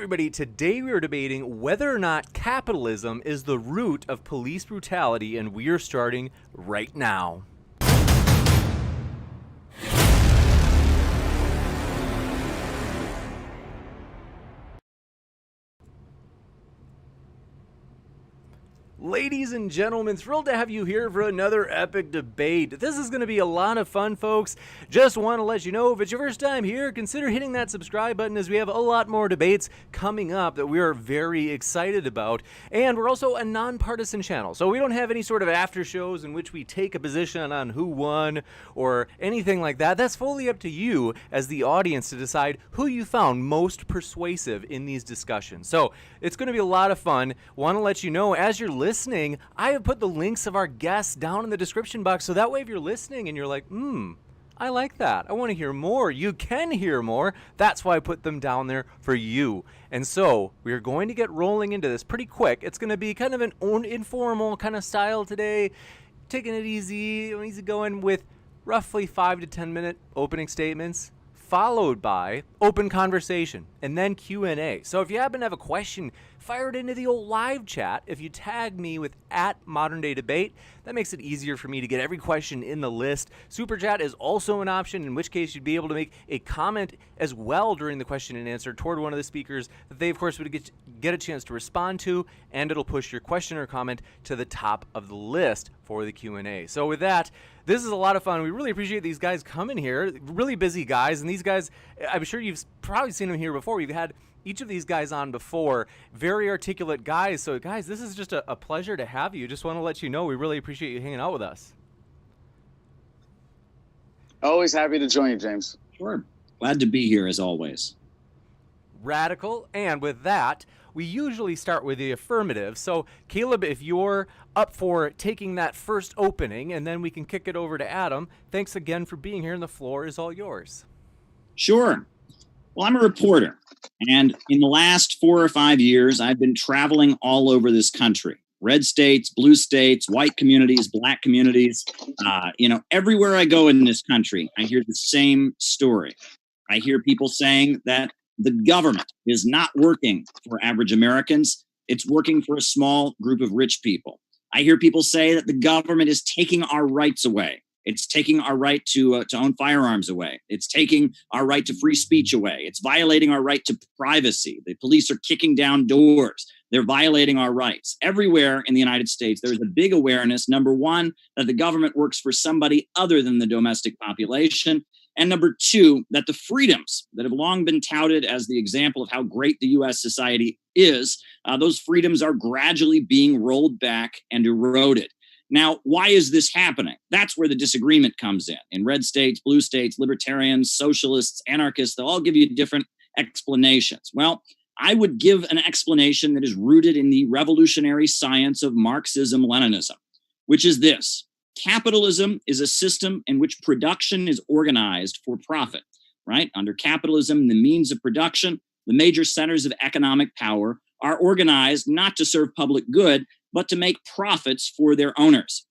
everybody. Today we are debating whether or not capitalism is the root of police brutality, and we are starting right now. Ladies and gentlemen, thrilled to have you here for another epic debate. This is going to be a lot of fun, folks. Just want to let you know, if it's your first time here, consider hitting that subscribe button, as we have a lot more debates coming up that we are very excited about. And we're also a nonpartisan channel, so we don't have any sort of after shows in which we take a position on who won or anything like that. That's fully up to you as the audience to decide who you found most persuasive in these discussions. So it's going to be a lot of fun. Want to let you know, as you're listening, I have put the links of our guests down in the description box, so that way if you're listening and you're like, I like that, I want to hear more, you can hear more. That's why I put them down there for you. And so we're going to get rolling into this pretty quick. It's going to be kind of an informal kind of style today, taking it easy going, with roughly 5 to 10 minute opening statements, followed by open conversation, and then Q&A. So if you happen to have a question, fire it into the old live chat. If you tag me with @ModernDayDebate, that makes it easier for me to get every question in the list. Super chat is also an option, in which case you'd be able to make a comment as well during the question and answer toward one of the speakers that they, of course, would get a chance to respond to, and it'll push your question or comment to the top of the list for the Q&A. So with that, this is a lot of fun. We really appreciate these guys coming here. Really busy guys, and these guys, I'm sure you've probably seen them here before. We've had each of these guys on before. Very articulate guys. So guys, this is just a pleasure to have you. Just want to let you know we really appreciate you hanging out with us. Always happy to join you, James. Sure. Glad to be here as always. Radical. And with that, we usually start with the affirmative. So Caleb, if you're up for taking that first opening, and then we can kick it over to Adam. Thanks again for being here, and the floor is all yours. Sure. Well, I'm a reporter, and in the last 4 or 5 years, I've been traveling all over this country. Red states, blue states, white communities, black communities. Everywhere I go in this country, I hear the same story. I hear people saying that the government is not working for average Americans. It's working for a small group of rich people. I hear people say that the government is taking our rights away. It's taking our right to own firearms away. It's taking our right to free speech away. It's violating our right to privacy. The police are kicking down doors. They're violating our rights. Everywhere in the United States, there's a big awareness, number one, that the government works for somebody other than the domestic population. And number two, that the freedoms that have long been touted as the example of how great the U.S. society is, those freedoms are gradually being rolled back and eroded. Now, why is this happening? That's where the disagreement comes in. In red states, blue states, libertarians, socialists, anarchists, they'll all give you different explanations. Well, I would give an explanation that is rooted in the revolutionary science of Marxism-Leninism, which is this. Capitalism is a system in which production is organized for profit, right? Under capitalism, the means of production, the major centers of economic power, are organized not to serve public good, but to make profits for their owners.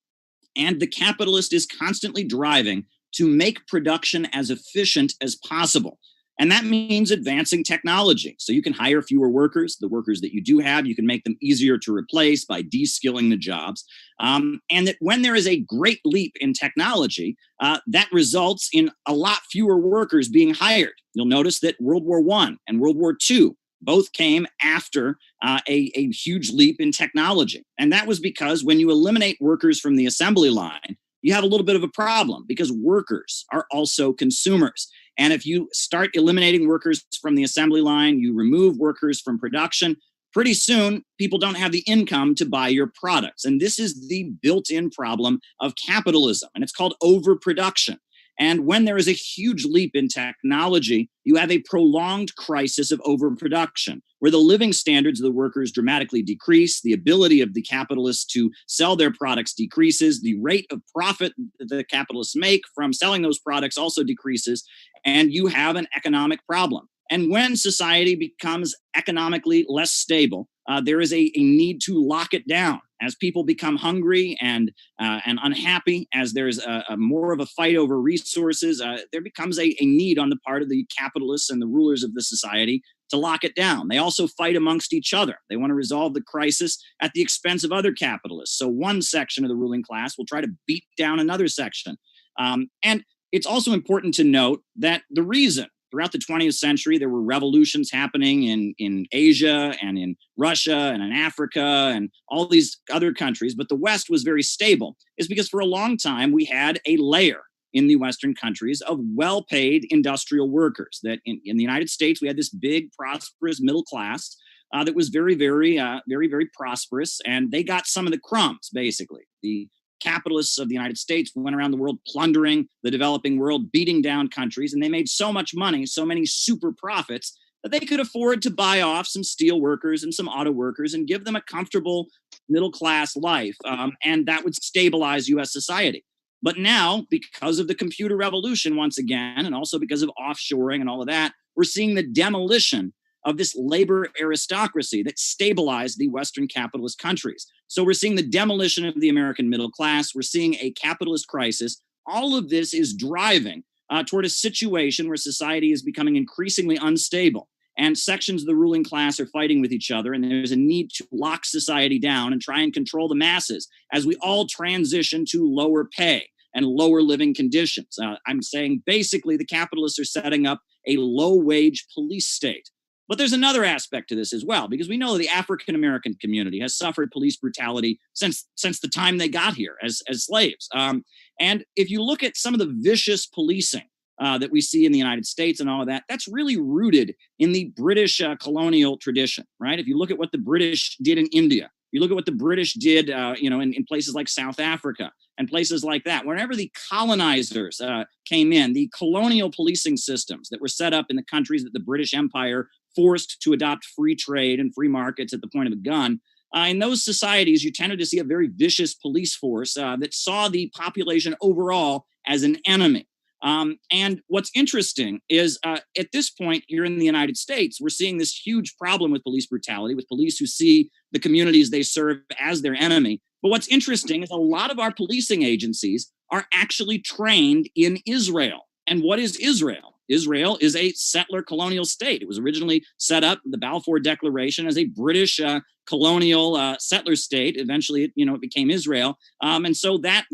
And the capitalist is constantly driving to make production as efficient as possible. And that means advancing technology. So you can hire fewer workers. The workers that you do have, you can make them easier to replace by de-skilling the jobs. And that when there is a great leap in technology, that results in a lot fewer workers being hired. You'll notice that World War I and World War II both came after a huge leap in technology. And that was because when you eliminate workers from the assembly line, you have a little bit of a problem, because workers are also consumers. And if you start eliminating workers from the assembly line, you remove workers from production, pretty soon people don't have the income to buy your products. And this is the built-in problem of capitalism, and it's called overproduction. And when there is a huge leap in technology, you have a prolonged crisis of overproduction, where the living standards of the workers dramatically decrease, the ability of the capitalists to sell their products decreases, the rate of profit that the capitalists make from selling those products also decreases, and you have an economic problem. And when society becomes economically less stable, there is a need to lock it down. As people become hungry and unhappy, as there's a more of a fight over resources, there becomes a need on the part of the capitalists and the rulers of the society to lock it down. They also fight amongst each other. They want to resolve the crisis at the expense of other capitalists. So one section of the ruling class will try to beat down another section. And it's also important to note that the reason throughout the 20th century there were revolutions happening in Asia and in Russia and in Africa and all these other countries, but the West was very stable, is because for a long time we had a layer in the Western countries of well-paid industrial workers. That in the United States, we had this big, prosperous middle class that was very, very prosperous, and they got some of the crumbs, basically. The capitalists of the United States went around the world plundering the developing world, beating down countries, and they made so much money, so many super profits, that they could afford to buy off some steel workers and some auto workers and give them a comfortable middle-class life, and that would stabilize U.S. society. But now, because of the computer revolution, once again, and also because of offshoring and all of that, we're seeing the demolition of this labor aristocracy that stabilized the Western capitalist countries. So we're seeing the demolition of the American middle class. We're seeing a capitalist crisis. All of this is driving toward a situation where society is becoming increasingly unstable. And sections of the ruling class are fighting with each other, and there's a need to lock society down and try and control the masses as we all transition to lower pay and lower living conditions. I'm saying basically the capitalists are setting up a low-wage police state. But there's another aspect to this as well, because we know the African-American community has suffered police brutality since the time they got here as slaves. And if you look at some of the vicious policing that we see in the United States and all of that, that's really rooted in the British colonial tradition, right? If you look at what the British did in India, you look at what the British did, in places like South Africa and places like that. Whenever the colonizers came in, the colonial policing systems that were set up in the countries that the British Empire forced to adopt free trade and free markets at the point of a gun, in those societies, you tended to see a very vicious police force that saw the population overall as an enemy. And what's interesting is at this point here in the United States, we're seeing this huge problem with police brutality, with police who see the communities they serve as their enemy. But what's interesting is a lot of our policing agencies are actually trained in Israel. And what is Israel? Israel is a settler colonial state. It was originally set up, the Balfour Declaration, as a British colonial settler state. Eventually, it became Israel. And so that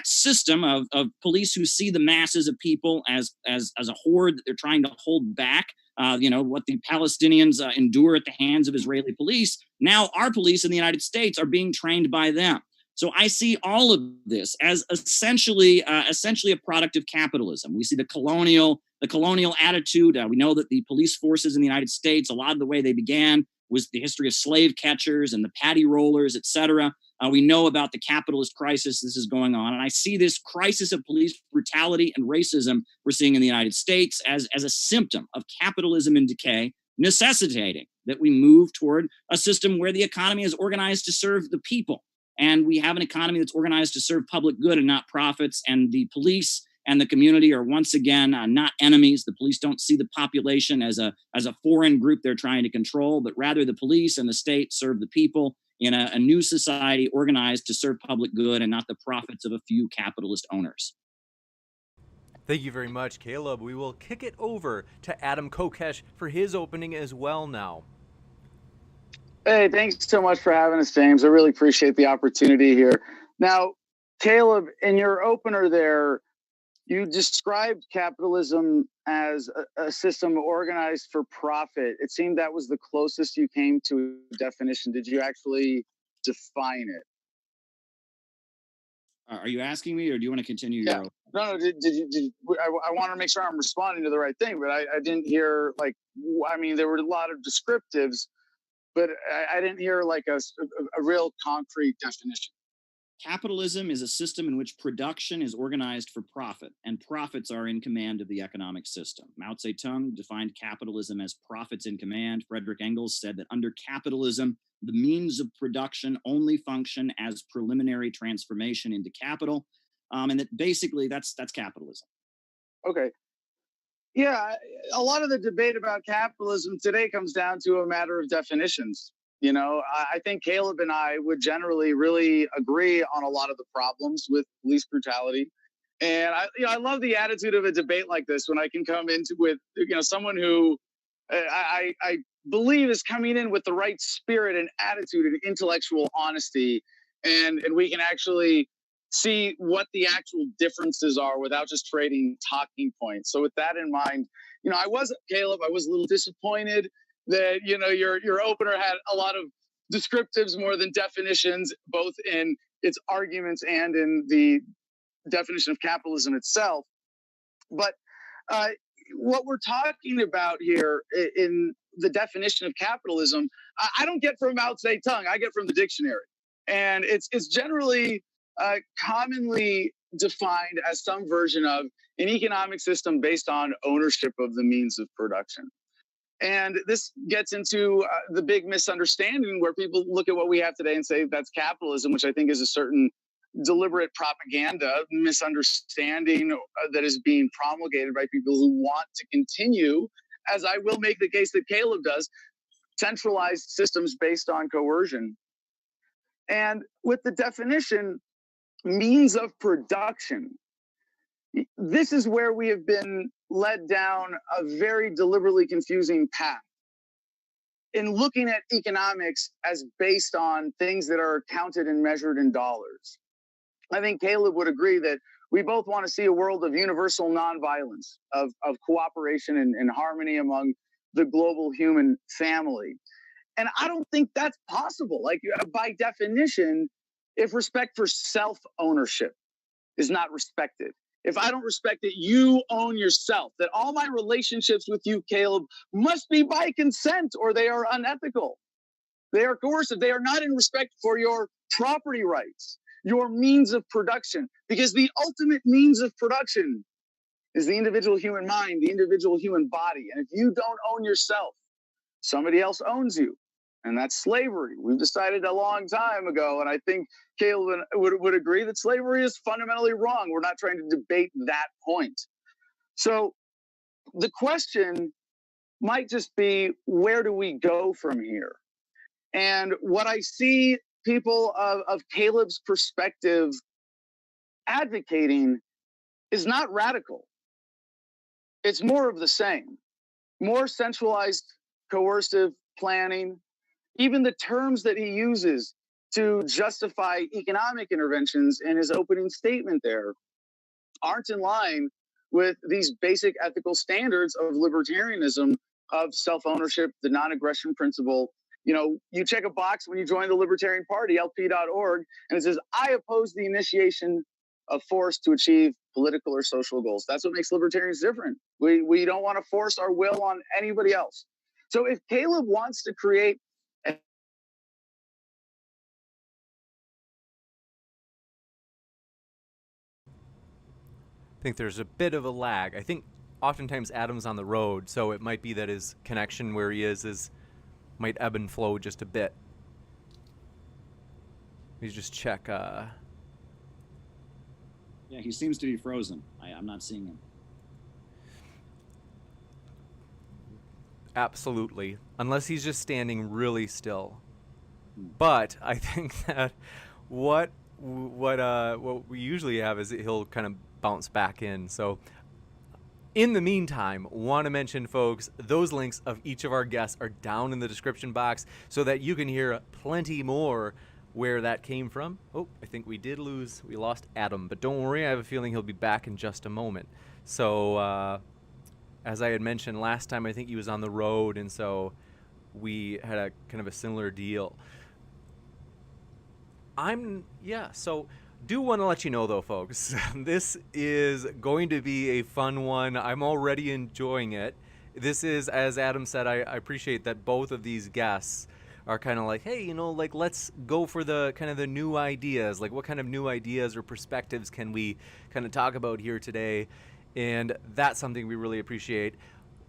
system of police who see the masses of people as a horde that they're trying to hold back, what the Palestinians endure at the hands of Israeli police. Now our police in the United States are being trained by them. So I see all of this as essentially a product of capitalism. We see the colonial attitude. We know that the police forces in the United States, a lot of the way they began was the history of slave catchers and the paddy rollers, et cetera. We know about the capitalist crisis this is going on. And I see this crisis of police brutality and racism we're seeing in the United States as a symptom of capitalism in decay, necessitating that we move toward a system where the economy is organized to serve the people. And we have an economy that's organized to serve public good and not profits. And the police and the community are once again not enemies. The police don't see the population as a foreign group they're trying to control, but rather the police and the state serve the people in a new society organized to serve public good and not the profits of a few capitalist owners. Thank you very much, Caleb. We will kick it over to Adam Kokesh for his opening as well now. Hey, thanks so much for having us, James. I really appreciate the opportunity here. Now, Caleb, in your opener there, you described capitalism as a system organized for profit. It seemed that was the closest you came to a definition. Did you actually define it? Are you asking me, or do you want to continue your opener? No. Did you? I want to make sure I'm responding to the right thing, but I didn't hear there were a lot of descriptives, but I didn't hear like a real concrete definition. Capitalism is a system in which production is organized for profit, and profits are in command of the economic system. Mao Zedong defined capitalism as profits in command. Frederick Engels said that under capitalism, the means of production only function as preliminary transformation into capital, and that basically that's capitalism. Okay. Yeah, a lot of the debate about capitalism today comes down to a matter of definitions. I think Caleb and I would generally really agree on a lot of the problems with police brutality. And I love the attitude of a debate like this when I can come into with someone who I believe is coming in with the right spirit and attitude and intellectual honesty, and we can actually see what the actual differences are without just trading talking points. So with that in mind, Caleb, I was a little disappointed that your opener had a lot of descriptives more than definitions, both in its arguments and in the definition of capitalism itself. But what we're talking about here in the definition of capitalism, I don't get from Mao Zedong, I get from the dictionary. And it's generally commonly defined as some version of an economic system based on ownership of the means of production. And this gets into the big misunderstanding where people look at what we have today and say that's capitalism, which I think is a certain deliberate propaganda, misunderstanding that is being promulgated by people who want to continue, as I will make the case that Caleb does, centralized systems based on coercion. And with the definition, means of production, this is where we have been led down a very deliberately confusing path. In looking at economics as based on things that are counted and measured in dollars, I think Caleb would agree that we both want to see a world of universal nonviolence, of cooperation and harmony among the global human family. And I don't think that's possible. Like, by definition, if respect for self-ownership is not respected, if I don't respect that you own yourself, that all my relationships with you, Caleb, must be by consent or they are unethical. They are coercive. They are not in respect for your property rights, your means of production, because the ultimate means of production is the individual human mind, the individual human body. And if you don't own yourself, somebody else owns you. And that's slavery. We've decided a long time ago, and I think Caleb would agree that slavery is fundamentally wrong. We're not trying to debate that point. So the question might just be, where do we go from here? And what I see people of Caleb's perspective advocating is not radical. It's more of the same. More centralized, coercive planning. Even the terms that he uses to justify economic interventions in his opening statement there aren't in line with these basic ethical standards of libertarianism, of self-ownership, the non-aggression principle. You check a box when you join the Libertarian Party, lp.org, and it says, I oppose the initiation of force to achieve political or social goals. That's what makes libertarians different. We don't want to force our will on anybody else. So if Caleb wants to create I think there's a bit of a lag. I think oftentimes Adam's on the road, so it might be that his connection where he is might ebb and flow just a bit. Let me just check. Yeah, he seems to be frozen. I'm not seeing him. Absolutely. Unless he's just standing really still. But I think that what we usually have is that he'll kind of bounce back in. So in the meantime, want to mention, folks, those links of each of our guests are down in the description box so that you can hear plenty more where that came from. Oh, I think we lost Adam, but don't worry, I have a feeling he'll be back in just a moment. So as I had mentioned last time, I think he was on the road, and so we had a kind of a similar deal. So do want to let you know, though, folks, this is going to be a fun one. I'm already enjoying it. This is, as Adam said, I appreciate that both of these guests are kind of like, hey, let's go for the kind of the new ideas. Like, what kind of new ideas or perspectives can we kind of talk about here today? And that's something we really appreciate.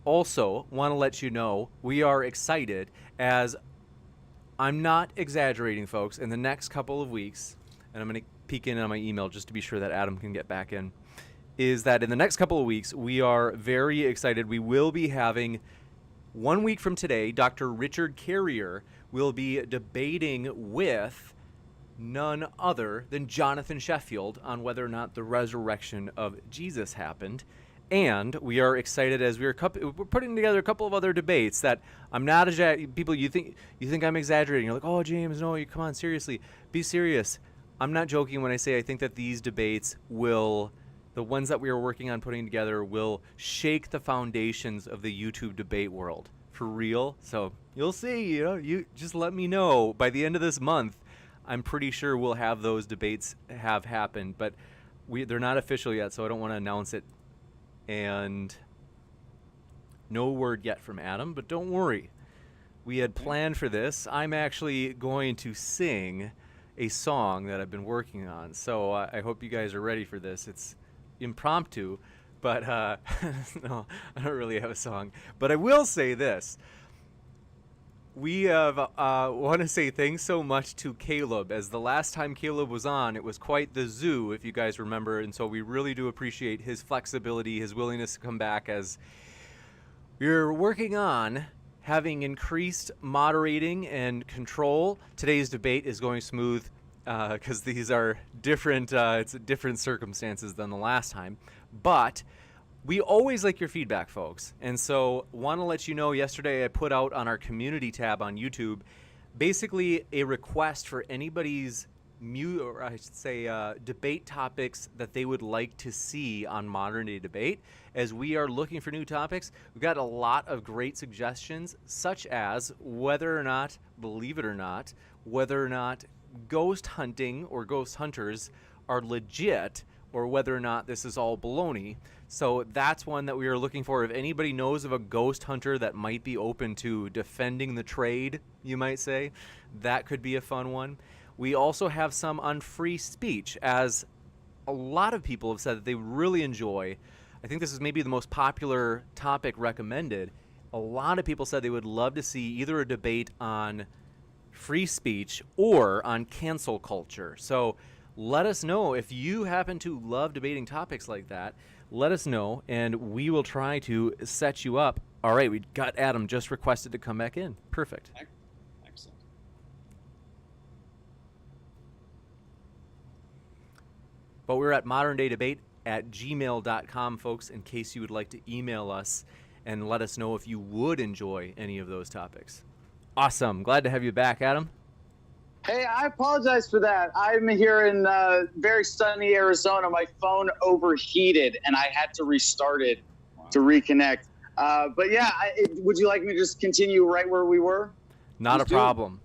Also, want to let you know, we are excited, as I'm not exaggerating, folks, in the next couple of weeks, and I'm going to peek in on my email just to be sure that Adam can get back in, is that in the next couple of weeks, we are very excited. We will be having, 1 week from today, Dr. Richard Carrier will be debating with none other than Jonathan Sheffield on whether or not the resurrection of Jesus happened. And we are excited as we're putting together a couple of other debates that I'm not people you think I'm exaggerating. You're like, oh James, no, you come on, seriously, be serious. I'm not joking when I say I think that these debates will, the ones that we are working on putting together, will shake the foundations of the YouTube debate world for real. So you'll see. You just let me know by the end of this month. I'm pretty sure we'll have those debates have happened, but they're not official yet, so I don't want to announce it. And no word yet from Adam, but don't worry. We had planned for this. I'm actually going to sing a song that I've been working on, so I hope you guys are ready for this. It's impromptu, but no, I don't really have a song. But I will say this. We have want to say thanks so much to Caleb, as the last time Caleb was on, it was quite the zoo, if you guys remember, and so we really do appreciate his flexibility, his willingness to come back, as we're working on having increased moderating and control. Today's debate is going smooth because these are different, it's different circumstances than the last time, but we always like your feedback, folks. And so want to let you know, yesterday I put out on our community tab on YouTube basically a request for anybody's debate topics that they would like to see on Modern Day Debate. As we are looking for new topics, we've got a lot of great suggestions, such as whether or not, believe it or not, whether or not ghost hunting or ghost hunters are legit, or whether or not this is all baloney. So that's one that we are looking for. If anybody knows of a ghost hunter that might be open to defending the trade, you might say, that could be a fun one. We also have some on free speech, as a lot of people have said that they really enjoy. I think this is maybe the most popular topic recommended. A lot of people said they would love to see either a debate on free speech or on cancel culture. So let us know if you happen to love debating topics like that. Let us know, and we will try to set you up. All right, we got Adam just requested to come back in. Perfect. Excellent. But we're at moderndaydebate@gmail.com, folks, in case you would like to email us and let us know if you would enjoy any of those topics. Awesome. Glad to have you back, Adam. Hey, I apologize for that. I'm here in very sunny Arizona. My phone overheated, and I had to restart it to reconnect. But yeah, would you like me to just continue right where we were? Not a problem.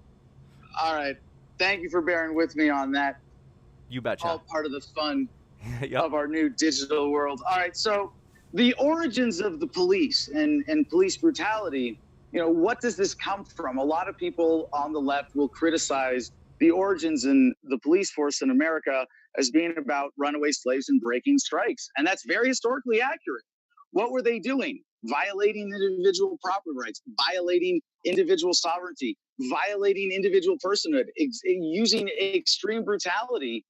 All right. Thank you for bearing with me on that. You betcha. All part of the fun Yep. of our new digital world. All right. So the origins of the police and police brutality, what does this come from? A lot of people on the left will criticize the origins in the police force in America as being about runaway slaves and breaking strikes. And that's very historically accurate. What were they doing? Violating individual property rights, violating individual sovereignty, violating individual personhood, using extreme brutality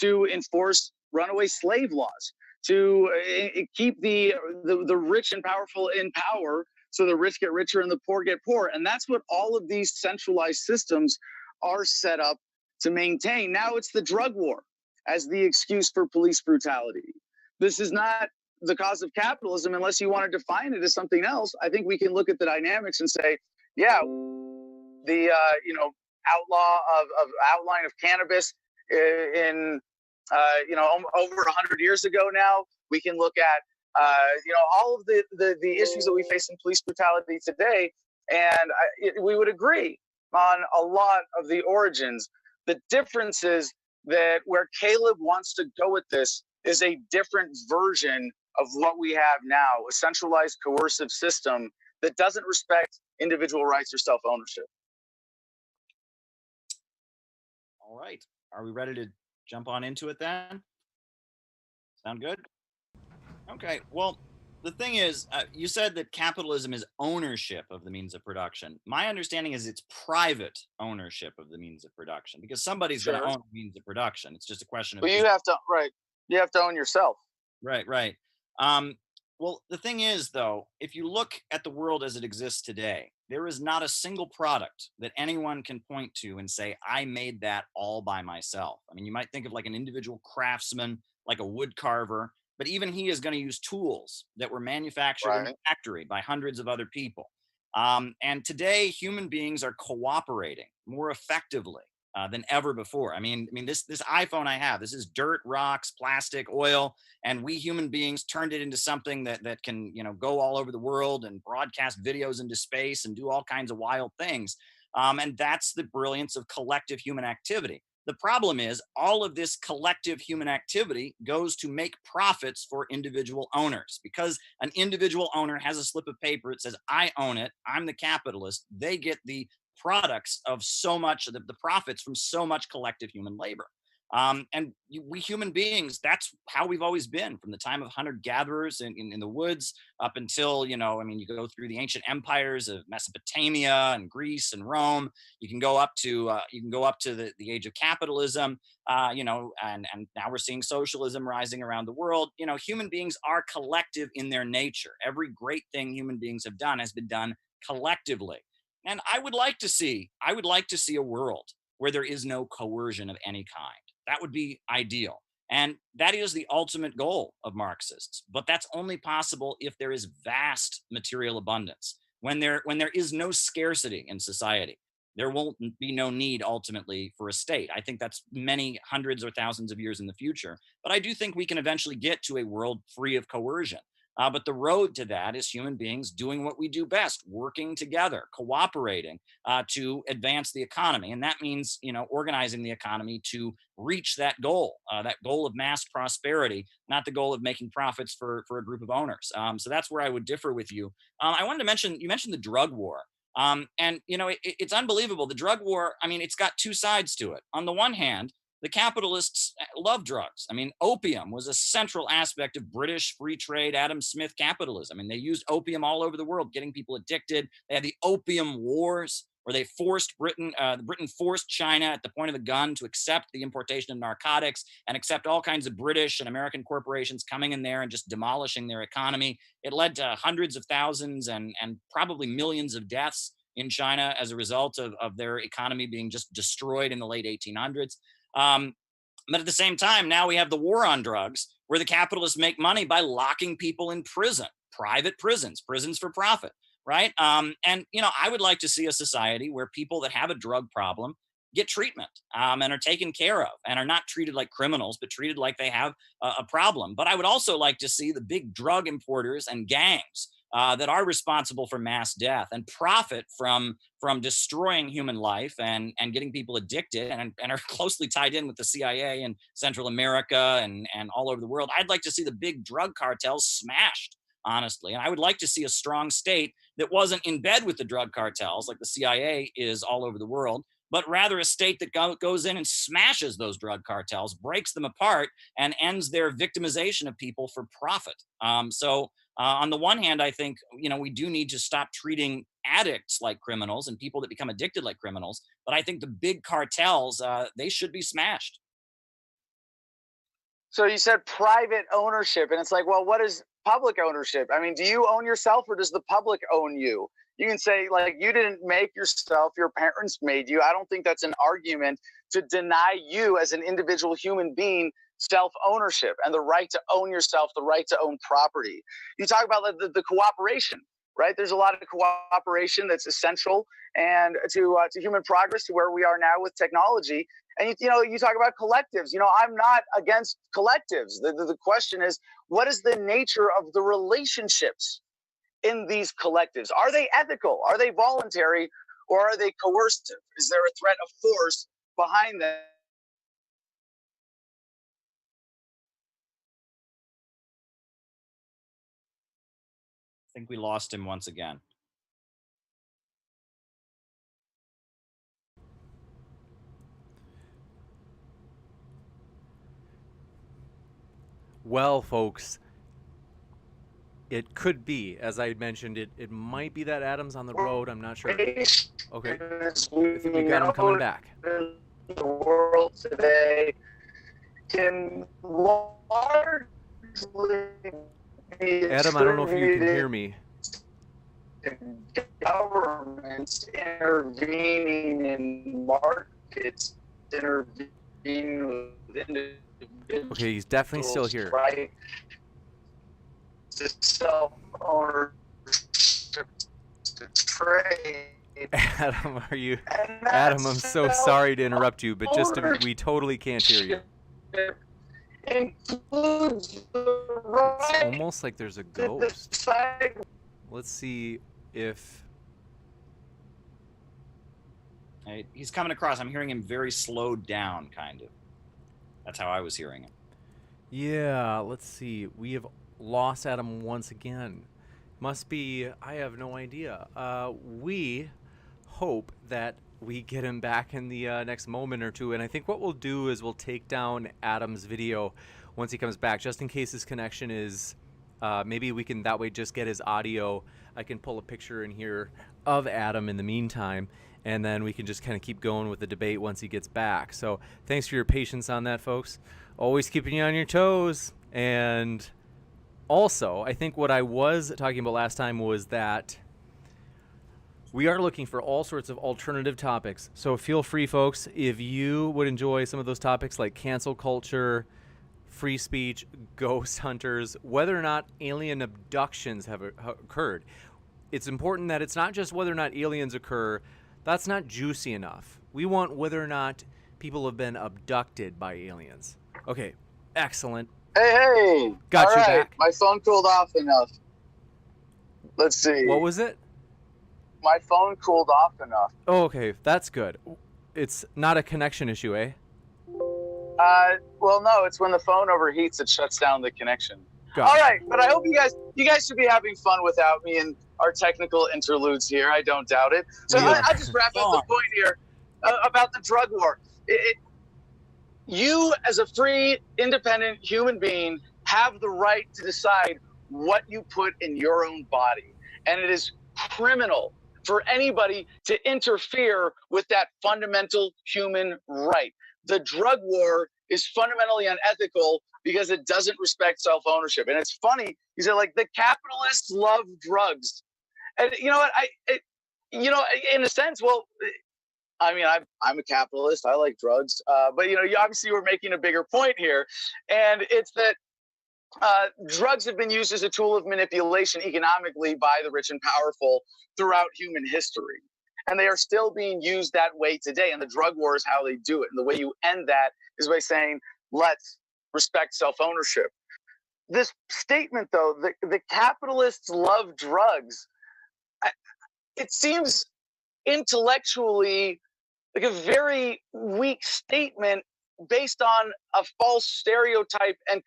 to enforce runaway slave laws, to keep the rich and powerful in power, so the rich get richer and the poor get poor. And that's what all of these centralized systems are set up to maintain. Now it's the drug war as the excuse for police brutality. This is not the cause of capitalism unless you want to define it as something else. I think we can look at the dynamics and say, yeah, the outline of cannabis in over 100 years ago now. We can look at all of the issues that we face in police brutality today, and we would agree on a lot of the origins. The difference is that where Caleb wants to go with this is a different version of what we have now, a centralized coercive system that doesn't respect individual rights or self-ownership. All right. Are we ready to jump on into it then? Sound good? Okay. Well, the thing is, you said that capitalism is ownership of the means of production. My understanding is it's private ownership of the means of production, because somebody's going to own the means of production. It's just a question of. Well, you have to own yourself. Right. Well, the thing is, though, if you look at the world as it exists today, there is not a single product that anyone can point to and say, I made that all by myself. I mean, you might think of like an individual craftsman, like a wood carver, but even he is going to use tools that were manufactured in a factory by hundreds of other people. And today, human beings are cooperating more effectively than ever before. I mean, this iPhone I have, this is dirt, rocks, plastic, oil, and we human beings turned it into something that can, go all over the world and broadcast videos into space and do all kinds of wild things. And that's the brilliance of collective human activity. The problem is all of this collective human activity goes to make profits for individual owners, because an individual owner has a slip of paper. It says, I own it. I'm the capitalist. They get the products of so much of the profits from so much collective human labor. And we human beings, that's how we've always been from the time of hunter-gatherers in the woods up until, you go through the ancient empires of Mesopotamia and Greece and Rome. You can go up to the age of capitalism, and now we're seeing socialism rising around the world. Human beings are collective in their nature. Every great thing human beings have done has been done collectively. And I would like to see a world where there is no coercion of any kind. That would be ideal. And that is the ultimate goal of Marxists. But that's only possible if there is vast material abundance. When there is no scarcity in society, there won't be no need ultimately for a state. I think that's many hundreds or thousands of years in the future. But I do think we can eventually get to a world free of coercion. But the road to that is human beings doing what we do best, working together, cooperating to advance the economy. And that means, organizing the economy to reach that goal of mass prosperity, not the goal of making profits for a group of owners. So that's where I would differ with you. I wanted to mention, you mentioned the drug war. It's unbelievable. The drug war, it's got two sides to it. On the one hand, the capitalists love drugs. Opium was a central aspect of British free trade, Adam Smith capitalism. They used opium all over the world, getting people addicted. They had the Opium Wars, where they forced Britain forced China at the point of the gun to accept the importation of narcotics and accept all kinds of British and American corporations coming in there and just demolishing their economy. It led to hundreds of thousands and probably millions of deaths in China as a result of their economy being just destroyed in the late 1800s. But at the same time, now we have the war on drugs, where the capitalists make money by locking people in prison, private prisons for profit, right? I would like to see a society where people that have a drug problem get treatment and are taken care of and are not treated like criminals, but treated like they have a problem. But I would also like to see the big drug importers and gangs that are responsible for mass death and profit from destroying human life and getting people addicted and are closely tied in with the CIA in Central America and all over the world. I'd like to see the big drug cartels smashed, honestly. And I would like to see a strong state that wasn't in bed with the drug cartels like the CIA is all over the world, but rather a state that goes in and smashes those drug cartels, breaks them apart, and ends their victimization of people for profit. On the one hand, I think, we do need to stop treating addicts like criminals and people that become addicted like criminals. But I think the big cartels, they should be smashed. So you said private ownership, and it's like, well, what is public ownership? Do you own yourself, or does the public own you? You can say, like, you didn't make yourself, your parents made you. I don't think that's an argument to deny you as an individual human being self-ownership and the right to own yourself, the right to own property. You talk about the cooperation, right? There's a lot of cooperation that's essential and to human progress, to where we are now with technology. And you talk about collectives. I'm not against collectives. The question is, what is the nature of the relationships in these collectives? Are they ethical? Are they voluntary? Or are they coercive? Is there a threat of force behind them? I think we lost him once again. Well, folks, it could be, as I mentioned, it might be that Adam's on the road. I'm not sure. Okay, I think we got him coming back. The world today can largely be Adam, I don't know if you can hear me. Governments intervening in markets, intervening with individuals. Okay, he's definitely still here. Right? to self-ownership to trade. Adam, Adam, I'm so sorry to interrupt you, but we totally can't hear you. Includes the right. It's almost like there's a ghost. Let's see if... He's coming across. I'm hearing him very slowed down, kind of. That's how I was hearing him. Yeah, let's see. We have lost Adam once again. Must be, I have no idea. We hope that we get him back in the next moment or two, and I think what we'll do is we'll take down Adam's video once he comes back, just in case his connection is, maybe we can that way just get his audio. I can pull a picture in here of Adam in the meantime, and then we can just kind of keep going with the debate once he gets back. So thanks for your patience on that, folks. Always keeping you on your toes. And also, I think what I was talking about last time was that we are looking for all sorts of alternative topics. So feel free, folks, if you would enjoy some of those topics like cancel culture, free speech, ghost hunters, whether or not alien abductions have occurred. It's important that it's not just whether or not aliens occur. That's not juicy enough. We want whether or not people have been abducted by aliens. Okay, excellent. Hey! Got all you right, back. my phone cooled off enough. Let's see. What was it? My phone cooled off enough. Oh, okay, that's good. It's not a connection issue, eh? Well, no, it's when the phone overheats, it shuts down the connection. Got All it. right, but I hope you guys should be having fun without me and our technical interludes here. I don't doubt it. So Yeah. I'll just wrap up the point here about the drug war. You, as a free, independent human being, have the right to decide what you put in your own body. And it is criminal for anybody to interfere with that fundamental human right. The drug war is fundamentally unethical because it doesn't respect self-ownership. And it's funny, you say, like, the capitalists love drugs. And you know what? In a sense, well, I mean, I'm a capitalist. I like drugs. But, you obviously we're making a bigger point here. And it's that drugs have been used as a tool of manipulation economically by the rich and powerful throughout human history. And they are still being used that way today. And the drug war is how they do it. And the way you end that is by saying, let's respect self-ownership. This statement, though, the capitalists love drugs, it seems intellectually like a very weak statement based on a false stereotype and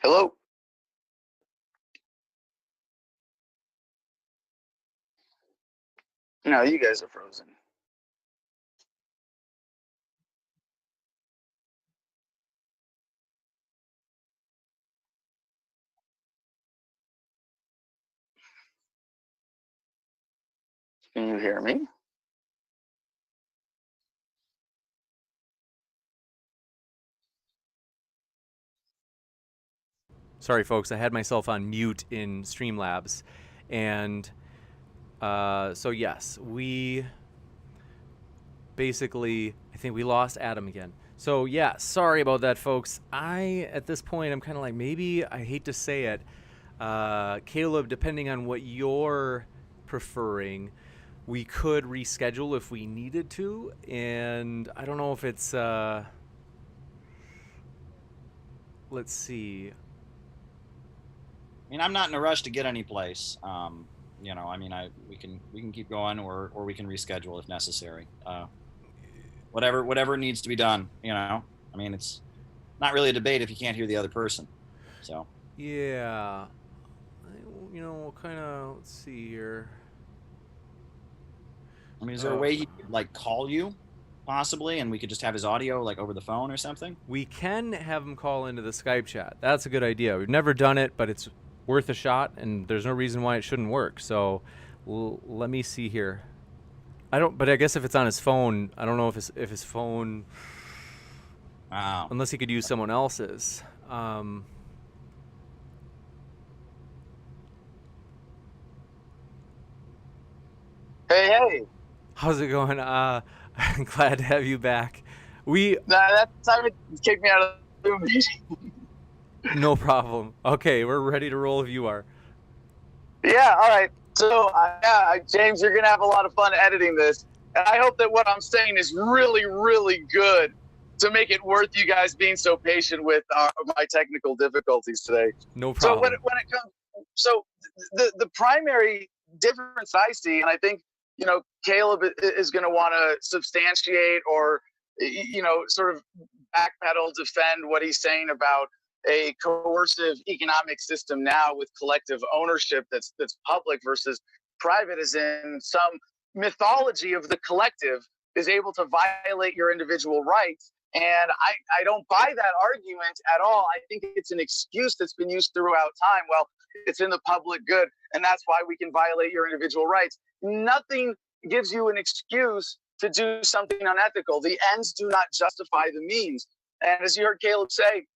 hello. No, you guys are frozen. Can you hear me? Sorry, folks. I had myself on mute in Streamlabs. And so, yes, we basically, I think we lost Adam again. So, yeah, sorry about that, folks. At this point, I'm kind of like, maybe, I hate to say it, Caleb, depending on what you're preferring, we could reschedule if we needed to. And I don't know if it's, let's see. I mean, I'm not in a rush to get any place. We can keep going, or we can reschedule if necessary. Whatever needs to be done. I mean, it's not really a debate if you can't hear the other person. So. Yeah. Kind of. Let's see here. I mean, is there a way he could call you, possibly, and we could just have his audio over the phone or something? We can have him call into the Skype chat. That's a good idea. We've never done it, but it's worth a shot, and there's no reason why it shouldn't work. So let me see here. I don't, but I guess if it's on his phone, I don't know if his phone, Wow. unless he could use someone else's. Hey. How's it going? I'm glad to have you back. That time it kicked me out of the Zoom meeting. No problem. Okay, we're ready to roll if you are. Yeah, all right. So, James, you're going to have a lot of fun editing this. And I hope that what I'm saying is really, really good to make it worth you guys being so patient with my technical difficulties today. No problem. So when it comes, so the primary difference I see, and I think, Caleb is going to want to substantiate or, sort of backpedal, defend what he's saying about a coercive economic system now with collective ownership that's public versus private, is in some mythology of the collective is able to violate your individual rights. And I don't buy that argument at all. I think it's an excuse that's been used throughout time. Well, it's in the public good, and that's why we can violate your individual rights. Nothing gives you an excuse to do something unethical. The ends do not justify the means. And as you heard Caleb say,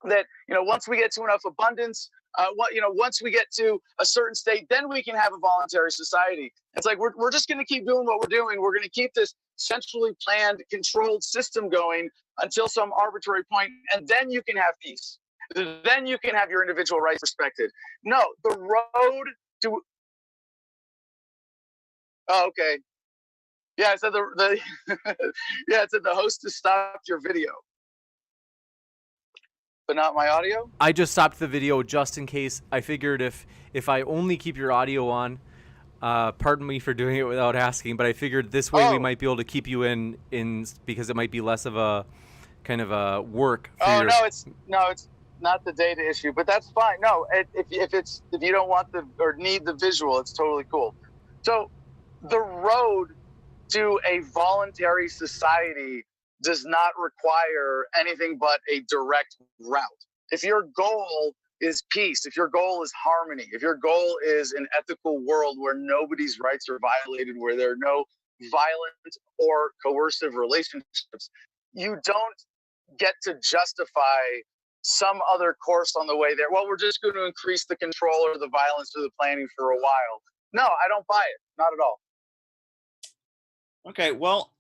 that once we get to enough abundance, once we get to a certain state, then we can have a voluntary society. It's like we're just going to keep doing what we're doing. We're going to keep this centrally planned, controlled system going until some arbitrary point, and then you can have peace. Then you can have your individual rights respected. No, the road to. Oh, okay. Yeah, it said it said the host has stopped your video. But not my audio? I just stopped the video just in case. I figured if I only keep your audio on, pardon me for doing it without asking, but I figured this way we might be able to keep you in because it might be less of a kind of a work. No, it's not the data issue, but that's fine. No, if you don't want or need the visual, it's totally cool. So the road to a voluntary society does not require anything but a direct route. If your goal is peace, if your goal is harmony, if your goal is an ethical world where nobody's rights are violated, where there are no violent or coercive relationships, you don't get to justify some other course on the way there. Well, we're just going to increase the control or the violence or the planning for a while. No, I don't buy it. Not at all. Okay, well,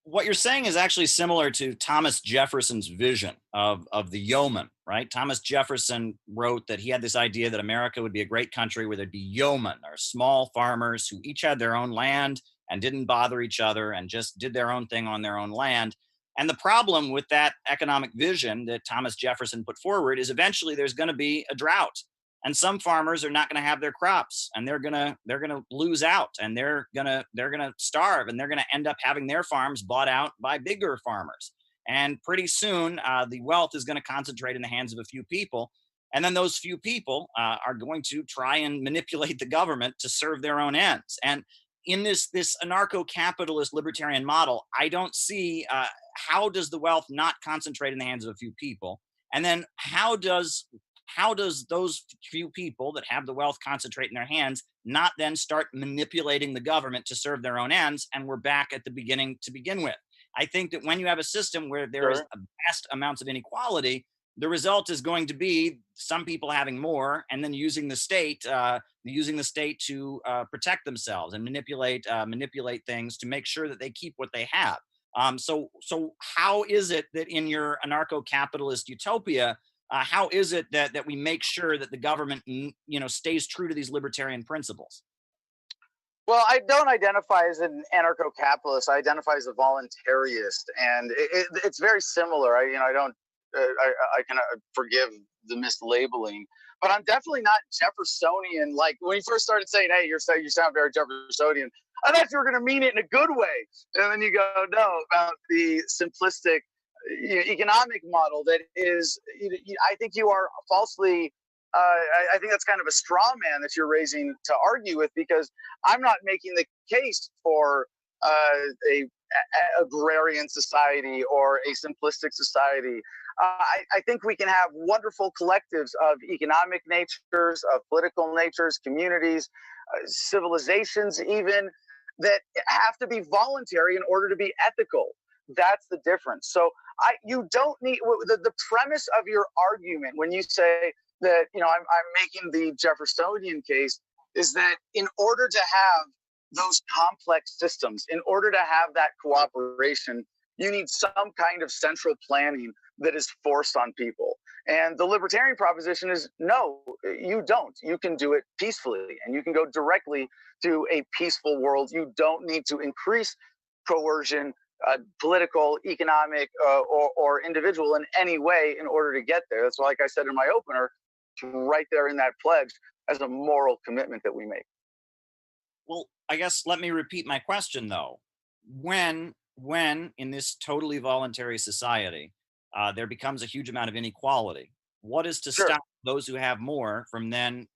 what you're saying is actually similar to Thomas Jefferson's vision of the yeoman, right? Thomas Jefferson wrote that he had this idea that America would be a great country where there'd be yeomen, or small farmers who each had their own land and didn't bother each other and just did their own thing on their own land. And the problem with that economic vision that Thomas Jefferson put forward is eventually there's going to be a drought. And some farmers are not going to have their crops, and they're gonna lose out, and they're gonna starve, and they're gonna end up having their farms bought out by bigger farmers. And pretty soon, the wealth is going to concentrate in the hands of a few people, and then those few people are going to try and manipulate the government to serve their own ends. And in this anarcho-capitalist libertarian model, I don't see how does the wealth not concentrate in the hands of a few people, and then how does those few people that have the wealth concentrate in their hands not then start manipulating the government to serve their own ends? And we're back at the beginning to begin with. I think that when you have a system where there is vast amounts of inequality, the result is going to be some people having more and then using the state to protect themselves and manipulate things to make sure that they keep what they have. So how is it that in your anarcho-capitalist utopia, how is it that we make sure that the government, stays true to these libertarian principles? Well, I don't identify as an anarcho-capitalist. I identify as a voluntarist, and it's very similar. I can forgive the mislabeling, but I'm definitely not Jeffersonian. Like when you first started saying, "Hey, you sound very Jeffersonian," I thought you were going to mean it in a good way, and then you go, "No," about the simplistic economic model that is. I think you are falsely. I think that's kind of a straw man that you're raising to argue with, because I'm not making the case for a agrarian society or a simplistic society. I think we can have wonderful collectives of economic natures, of political natures, communities, civilizations even, that have to be voluntary in order to be ethical. That's the difference. So you don't need the premise of your argument when you say that, I'm making the Jeffersonian case, is that in order to have those complex systems, in order to have that cooperation, you need some kind of central planning that is forced on people. And the libertarian proposition is no, you don't. You can do it peacefully, and you can go directly to a peaceful world. You don't need to increase coercion, political, economic, or individual in any way in order to get there. That's why, like I said in my opener, right there in that pledge as a moral commitment that we make. Well, I guess let me repeat my question though. When in this totally voluntary society, there becomes a huge amount of inequality, what is to stop those who have more from then,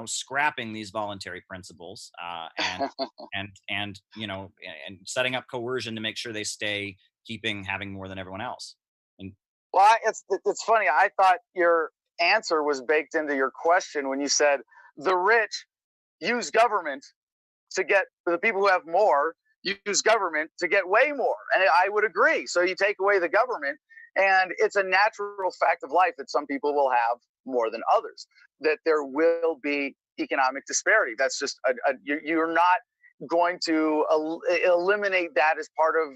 scrapping these voluntary principles and setting up coercion to make sure they stay having more than everyone else? Well, it's funny. I thought your answer was baked into your question when you said the rich use government to get the people who have more, use government to get way more. And I would agree. So you take away the government, and it's a natural fact of life that some people will have more than others, that there will be economic disparity. That's just, you're not going to eliminate that as part of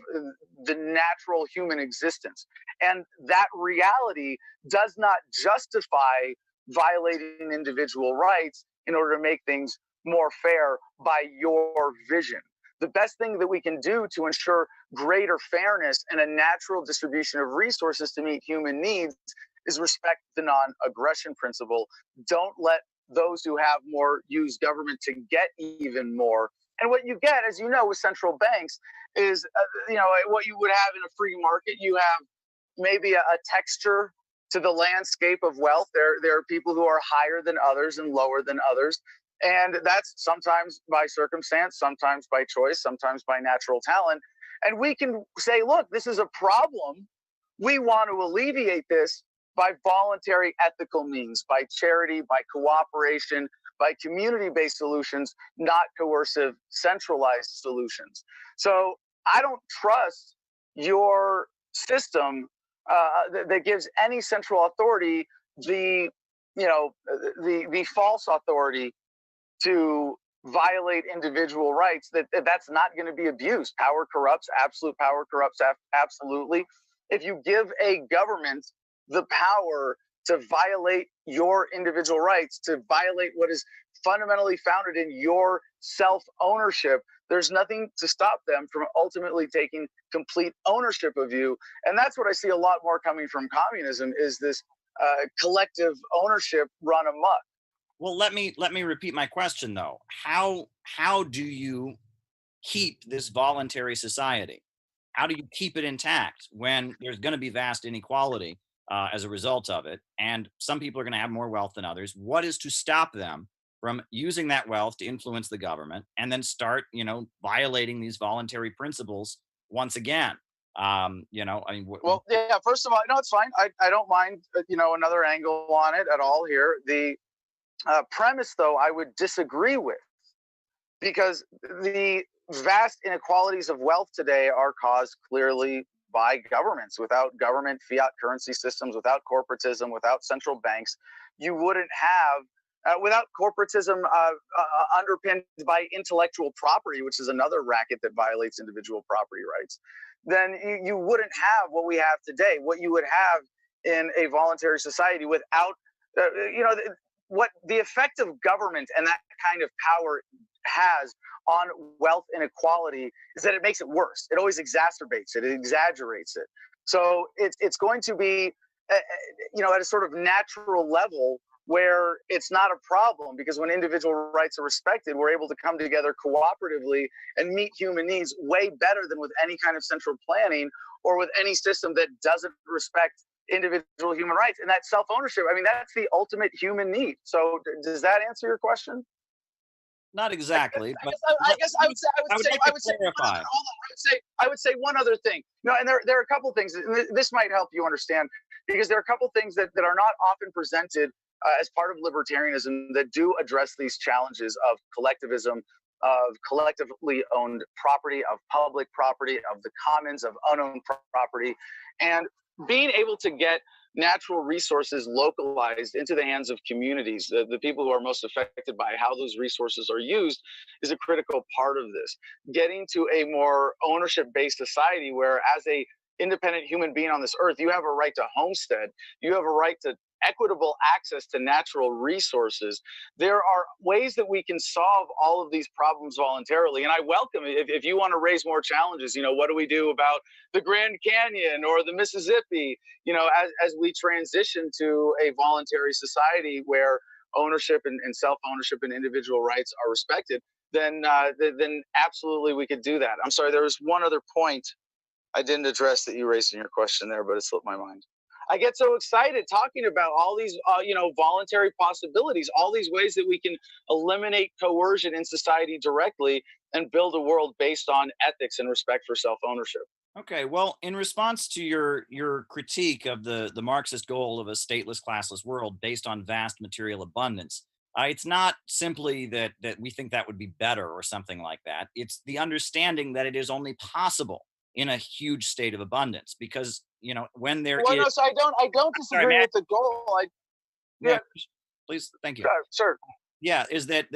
the natural human existence. And that reality does not justify violating individual rights in order to make things more fair by your vision. The best thing that we can do to ensure greater fairness and a natural distribution of resources to meet human needs is respect the non-aggression principle. Don't let those who have more use government to get even more. And what you get, as you know, with central banks is, what you would have in a free market. You have maybe a texture to the landscape of wealth. There are people who are higher than others and lower than others. And that's sometimes by circumstance, sometimes by choice, sometimes by natural talent. And we can say, look, this is a problem. We want to alleviate this by voluntary ethical means, by charity, by cooperation, by community-based solutions, not coercive, centralized solutions. So I don't trust your system that gives any central authority the false authority to violate individual rights. That's not going to be abused. Power corrupts. Absolute power corrupts. Absolutely. If you give a government the power to violate your individual rights, to violate what is fundamentally founded in your self-ownership, there's nothing to stop them from ultimately taking complete ownership of you. And that's what I see a lot more coming from communism, is this collective ownership run amok. Well, let me repeat my question though. How do you keep this voluntary society? How do you keep it intact when there's going to be vast inequality as a result of it, and some people are going to have more wealth than others? What is to stop them from using that wealth to influence the government and then start, violating these voluntary principles once again? Well, yeah. First of all, no, it's fine. I don't mind, another angle on it at all here. The premise, though, I would disagree with, because the vast inequalities of wealth today are caused clearly by governments. Without government, fiat currency systems, without corporatism, without central banks, you wouldn't have, without corporatism underpinned by intellectual property, which is another racket that violates individual property rights, then you wouldn't have what we have today, what you would have in a voluntary society without, what the effect of government and that kind of power has on wealth inequality is that it makes it worse. It always exacerbates it. It exaggerates it. So it's going to be, at a sort of natural level where it's not a problem, because when individual rights are respected, we're able to come together cooperatively and meet human needs way better than with any kind of central planning or with any system that doesn't respect individual human rights. And that self-ownership, that's the ultimate human need. So does that answer your question? Not exactly. I would say one other thing. And there are a couple things. This might help you understand, because there are a couple things that are not often presented as part of libertarianism that do address these challenges of collectivism of collectively owned property, of public property, of the commons, of unowned property, and being able to get natural resources localized into the hands of communities, the people who are most affected by how those resources are used, is a critical part of this. Getting to a more ownership-based society where, as a independent human being on this earth, you have a right to homestead, you have a right to equitable access to natural resources. There are ways that we can solve all of these problems voluntarily. And I welcome it. If you want to raise more challenges, what do we do about the Grand Canyon or the Mississippi, as we transition to a voluntary society where ownership and self-ownership and individual rights are respected, then absolutely we could do that. I'm sorry, there was one other point I didn't address that you raised in your question there, but it slipped my mind. I get so excited talking about all these, voluntary possibilities, all these ways that we can eliminate coercion in society directly and build a world based on ethics and respect for self-ownership. Okay, well, in response to your critique of the Marxist goal of a stateless, classless world based on vast material abundance, it's not simply that we think that would be better or something like that. It's the understanding that it is only possible in a huge state of abundance, because when there Well, is. no, so I don't disagree Sorry, with the goal. yeah, please, thank you. Sure. Yeah, is that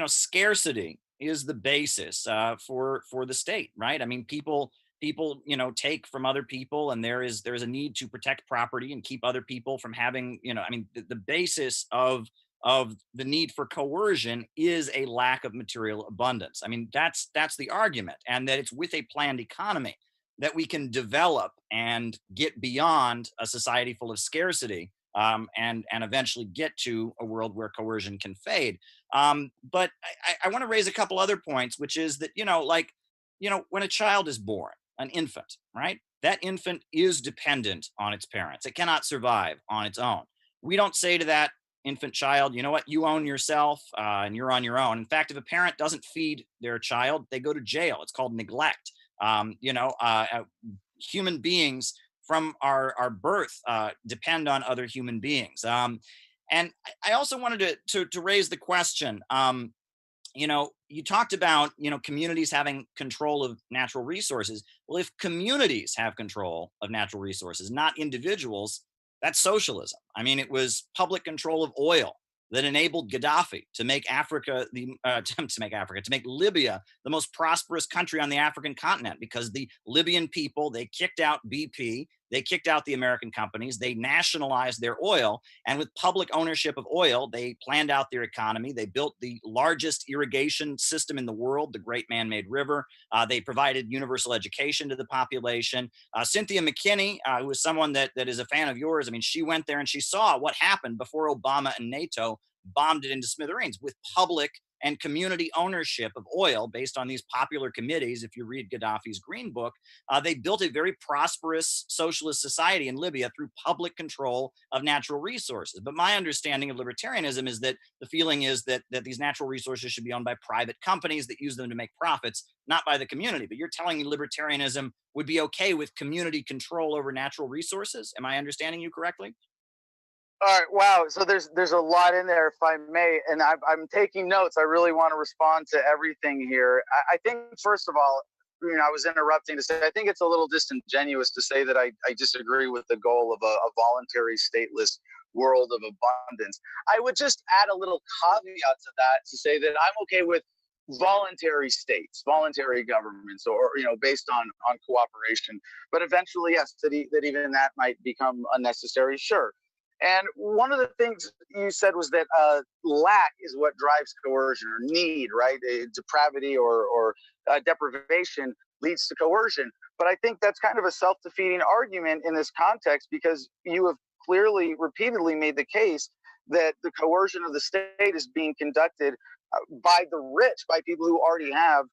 scarcity is the basis for the state, right? I mean, people take from other people, and there's a need to protect property and keep other people from having, I mean, the basis of the need for coercion is a lack of material abundance. I mean, that's the argument, and that it's with a planned economy that we can develop and get beyond a society full of scarcity, and eventually get to a world where coercion can fade. But I want to raise a couple other points, which is that when a child is born, an infant, right? That infant is dependent on its parents. It cannot survive on its own. We don't say to that infant child, you know what, you own yourself, and you're on your own. In fact, if a parent doesn't feed their child, they go to jail. It's called neglect. Human beings from our birth depend on other human beings. And I also wanted to raise the question. You talked about communities having control of natural resources. Well, if communities have control of natural resources, not individuals, that's socialism. I mean, it was public control of oil that enabled Gaddafi to make to make Libya the most prosperous country on the African continent, because the Libyan people, they kicked out BP, they kicked out the American companies, they nationalized their oil, and with public ownership of oil, they planned out their economy. They built the largest irrigation system in the world, the Great Man-Made River. They provided universal education to the population. Cynthia McKinney, who is someone that is a fan of yours, I mean, she went there and she saw what happened before Obama and NATO bombed it into smithereens with public and community ownership of oil based on these popular committees. If you read Gaddafi's Green Book, they built a very prosperous socialist society in Libya through public control of natural resources. But my understanding of libertarianism is that the feeling is that these natural resources should be owned by private companies that use them to make profits, not by the community. But you're telling me libertarianism would be okay with community control over natural resources? Am I understanding you correctly? All right. Wow. So there's a lot in there, if I may, and I'm taking notes. I really want to respond to everything here. I think, first of all, I was interrupting to say I think it's a little disingenuous to say that I disagree with the goal of a voluntary, stateless world of abundance. I would just add a little caveat to that to say that I'm okay with voluntary states, voluntary governments, or based on cooperation. But eventually, yes, that even that might become unnecessary. Sure. And one of the things you said was that lack is what drives coercion, or need, right? Depravity or deprivation leads to coercion. But I think that's kind of a self-defeating argument in this context, because you have clearly, repeatedly made the case that the coercion of the state is being conducted by the rich, by people who already have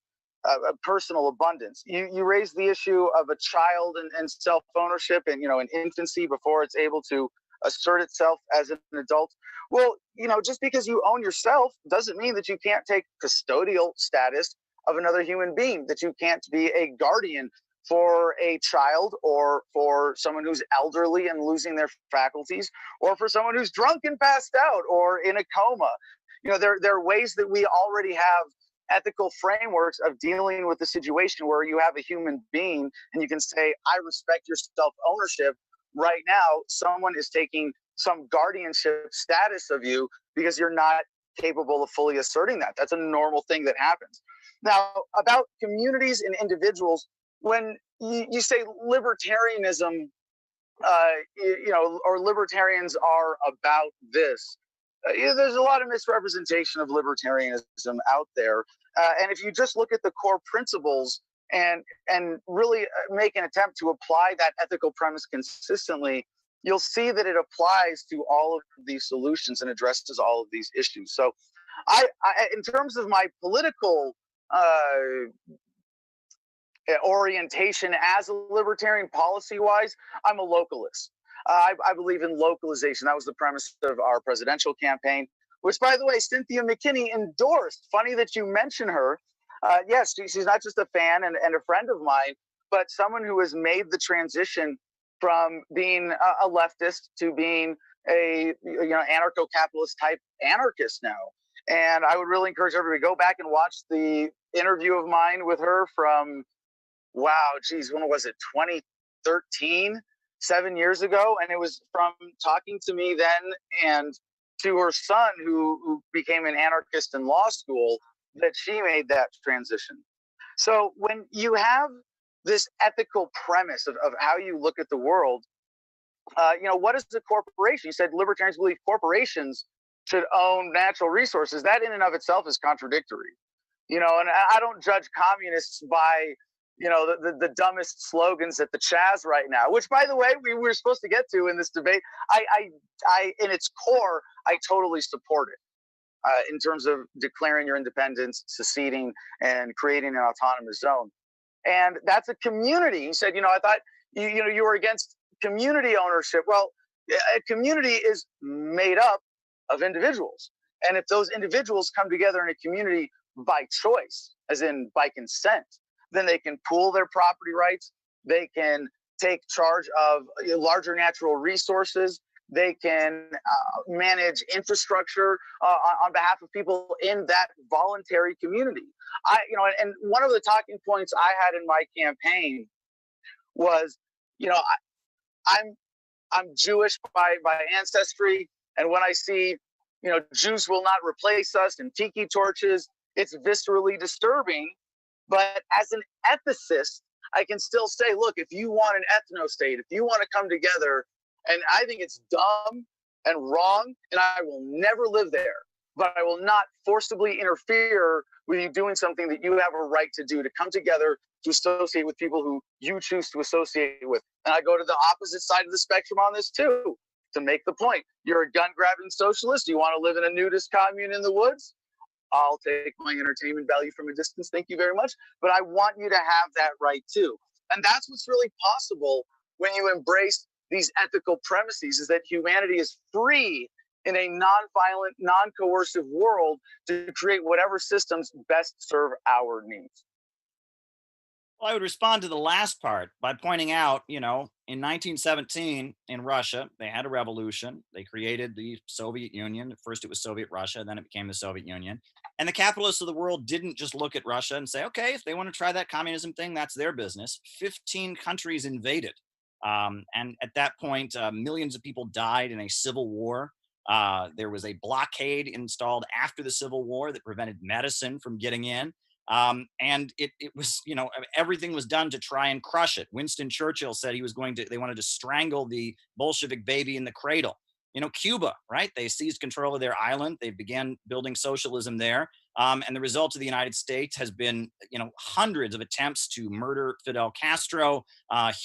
a personal abundance. You raised the issue of a child and self-ownership and, in infancy before it's able to assert itself as an adult. Well, just because you own yourself doesn't mean that you can't take custodial status of another human being, that you can't be a guardian for a child, or for someone who's elderly and losing their faculties, or for someone who's drunk and passed out or in a coma. There are ways that we already have ethical frameworks of dealing with the situation where you have a human being and you can say, I respect your self-ownership. Right now, someone is taking some guardianship status of you because you're not capable of fully asserting that. That's a normal thing that happens. Now, about communities and individuals, when you say libertarianism, or libertarians are about this, there's a lot of misrepresentation of libertarianism out there. And if you just look at the core principles and really make an attempt to apply that ethical premise consistently, you'll see that it applies to all of these solutions and addresses all of these issues. So I in terms of my political orientation as a libertarian policy-wise, I'm a localist. I believe in localization. That was the premise of our presidential campaign, which, by the way, Cynthia McKinney endorsed. Funny that you mention her. Yes, she's not just a fan and a friend of mine, but someone who has made the transition from being a leftist to being a anarcho-capitalist type anarchist now. And I would really encourage everybody to go back and watch the interview of mine with her from, wow, geez, when was it? 2013, 7 years ago. And it was from talking to me then and to her son, who became an anarchist in law school, that she made that transition. So when you have this ethical premise of how you look at the world, what is a corporation? You said libertarians believe corporations should own natural resources. That in and of itself is contradictory. And I don't judge communists by, the dumbest slogans at the Chaz right now, which, by the way, we were supposed to get to in this debate. I in its core, I totally support it in terms of declaring your independence, seceding, and creating an autonomous zone. And that's a community. You said, I thought, you were against community ownership. Well, a community is made up of individuals. And if those individuals come together in a community by choice, as in by consent, then they can pool their property rights. They can take charge of larger natural resources. They can manage infrastructure on behalf of people in that voluntary community. And one of the talking points I had in my campaign was, I'm Jewish by ancestry, and when I see, Jews will not replace us and tiki torches, it's viscerally disturbing. But as an ethicist, I can still say, look, if you want an ethno-state, if you want to come together, and I think it's dumb and wrong, and I will never live there, but I will not forcibly interfere with you doing something that you have a right to do, to come together, to associate with people who you choose to associate with. And I go to the opposite side of the spectrum on this too, to make the point. You're a gun-grabbing socialist. You want to live in a nudist commune in the woods? I'll take my entertainment value from a distance. Thank you very much. But I want you to have that right too. And that's what's really possible when you embrace these ethical premises, is that humanity is free in a non-violent, non-coercive world to create whatever systems best serve our needs. Well, I would respond to the last part by pointing out, in 1917 in Russia, they had a revolution. They created the Soviet Union. First it was Soviet Russia, then it became the Soviet Union. And the capitalists of the world didn't just look at Russia and say, okay, if they want to try that communism thing, that's their business. 15 countries invaded. And at that point, millions of people died in a civil war. There was a blockade installed after the Civil War that prevented medicine from getting in. And it was, everything was done to try and crush it. Winston Churchill said they wanted to strangle the Bolshevik baby in the cradle. Cuba, right? They seized control of their island. They began building socialism there. And the result of the United States has been, hundreds of attempts to murder Fidel Castro,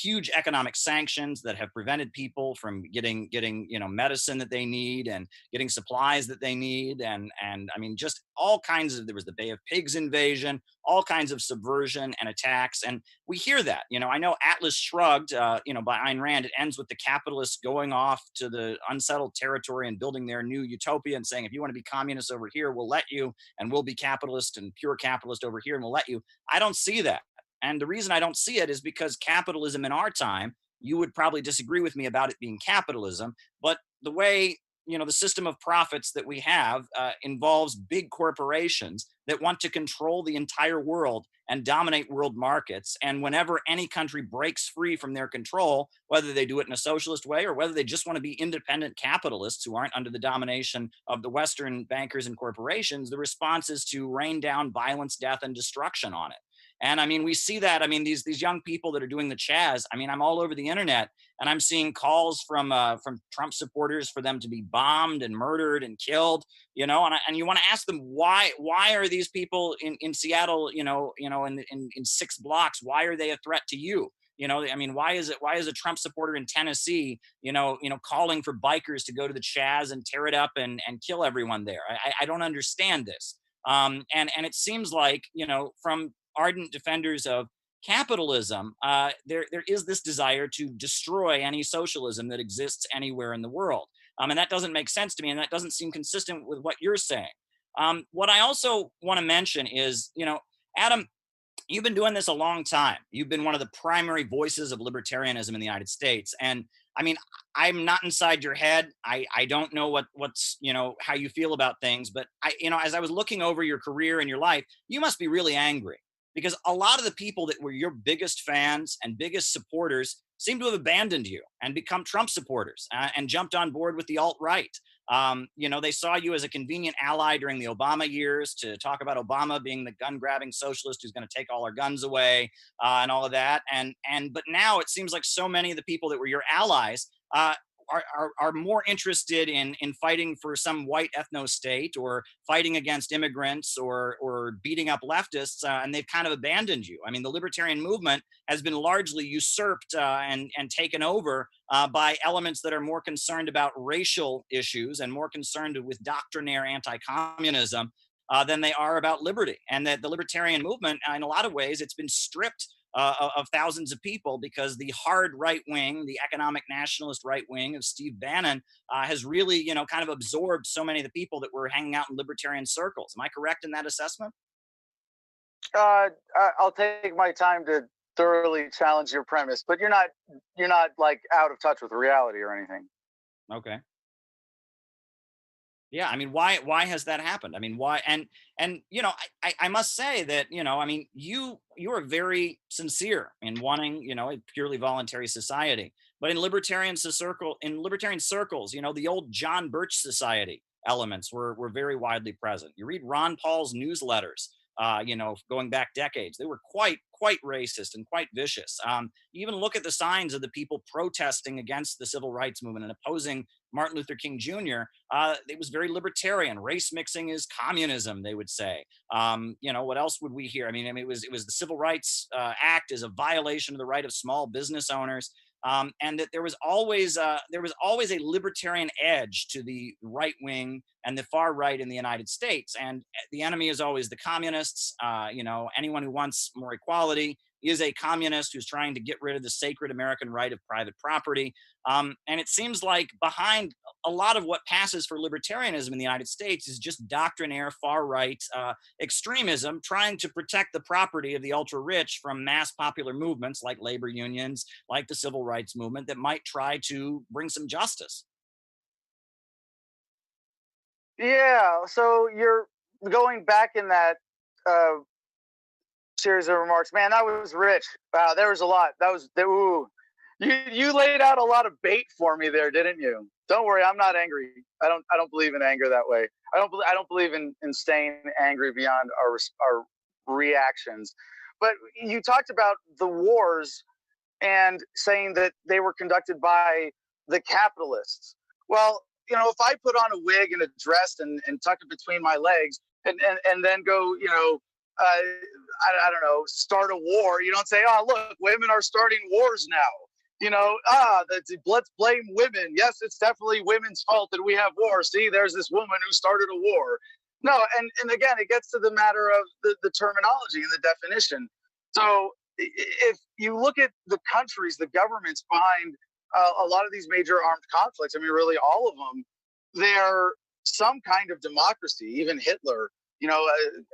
huge economic sanctions that have prevented people from getting, medicine that they need and getting supplies that they need. And I mean, just all kinds of, there was the Bay of Pigs invasion, all kinds of subversion and attacks. And we hear that, I know Atlas Shrugged, by Ayn Rand, it ends with the capitalists going off to the unsettled territory and building their new utopia and saying, if you want to be communist over here, we'll let you, and we'll be capitalist and pure capitalist over here and we'll let you. I don't see that. And the reason I don't see it is because capitalism in our time, you would probably disagree with me about it being capitalism, but the way, the system of profits that we have involves big corporations that want to control the entire world and dominate world markets. And whenever any country breaks free from their control, whether they do it in a socialist way or whether they just want to be independent capitalists who aren't under the domination of the Western bankers and corporations, the response is to rain down violence, death, and destruction on it. And I mean, we see that. I mean, these young people that are doing the Chaz. I mean, I'm all over the internet, and I'm seeing calls from Trump supporters for them to be bombed and murdered and killed. And you want to ask them why are these people in Seattle, in 6 blocks, why are they a threat to you? I mean, why is a Trump supporter in Tennessee, calling for bikers to go to the Chaz and tear it up and kill everyone there? I don't understand this. And it seems like, from ardent defenders of capitalism, there is this desire to destroy any socialism that exists anywhere in the world. And that doesn't make sense to me, and that doesn't seem consistent with what you're saying. What I also want to mention is, Adam, you've been doing this a long time. You've been one of the primary voices of libertarianism in the United States. And I mean, I'm not inside your head. I don't know what's, how you feel about things, but as I was looking over your career and your life, you must be really angry, because a lot of the people that were your biggest fans and biggest supporters seem to have abandoned you and become Trump supporters and jumped on board with the alt-right. They saw you as a convenient ally during the Obama years to talk about Obama being the gun-grabbing socialist who's going to take all our guns away and all of that. But now it seems like so many of the people that were your allies are more interested in fighting for some white ethno state or fighting against immigrants or beating up leftists, and they've kind of abandoned you. I mean, the libertarian movement has been largely usurped and taken over by elements that are more concerned about racial issues and more concerned with doctrinaire anti-communism than they are about liberty. And that the libertarian movement, in a lot of ways, it's been stripped of thousands of people because the hard right wing, the economic nationalist right wing of Steve Bannon has really, kind of absorbed so many of the people that were hanging out in libertarian circles. Am I correct in that assessment? I'll take my time to thoroughly challenge your premise, but you're not like out of touch with reality or anything. Okay. Yeah, I mean, why has that happened? I mean, why? And I must say that, I mean, you are very sincere in wanting, a purely voluntary society. But in libertarian circles, the old John Birch Society elements were very widely present. You read Ron Paul's newsletters, going back decades, they were quite racist and quite vicious. You even look at the signs of the people protesting against the civil rights movement and opposing Martin Luther King Jr. It was very libertarian. Race mixing is communism, they would say. What else would we hear? I mean, it was the Civil Rights Act is a violation of the right of small business owners. And that there was always a libertarian edge to the right wing and the far right in the United States. And the enemy is always the communists. Anyone who wants more equality is a communist who's trying to get rid of the sacred American right of private property. And it seems like behind a lot of what passes for libertarianism in the United States is just doctrinaire far-right extremism trying to protect the property of the ultra-rich from mass popular movements like labor unions, like the civil rights movement that might try to bring some justice. Yeah, so you're going back in that series of remarks, man, that was rich. Wow, there was a lot. You laid out a lot of bait for me there, didn't you? Don't worry, I'm not angry. I don't believe in anger that way. I don't believe in staying angry beyond our reactions. But you talked about the wars and saying that they were conducted by the capitalists. Well, if I put on a wig and a dress and tuck it between my legs and then go, I don't know, start a war, you don't say, oh, look, women are starting wars now. Let's blame women. Yes, it's definitely women's fault that we have war. See, there's this woman who started a war. No, and again, it gets to the matter of the terminology and the definition. So if you look at the countries, the governments behind a lot of these major armed conflicts, I mean, really all of them, they're some kind of democracy. Even Hitler,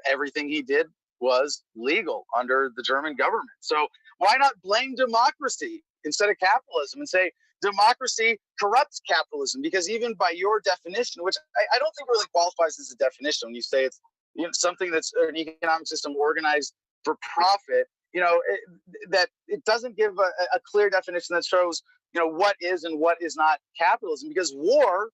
everything he did was legal under the German government. So why not blame democracy instead of capitalism and say, democracy corrupts capitalism, because even by your definition, which I don't think really qualifies as a definition, when you say it's something that's an economic system organized for profit, that it doesn't give a clear definition that shows what is and what is not capitalism, because war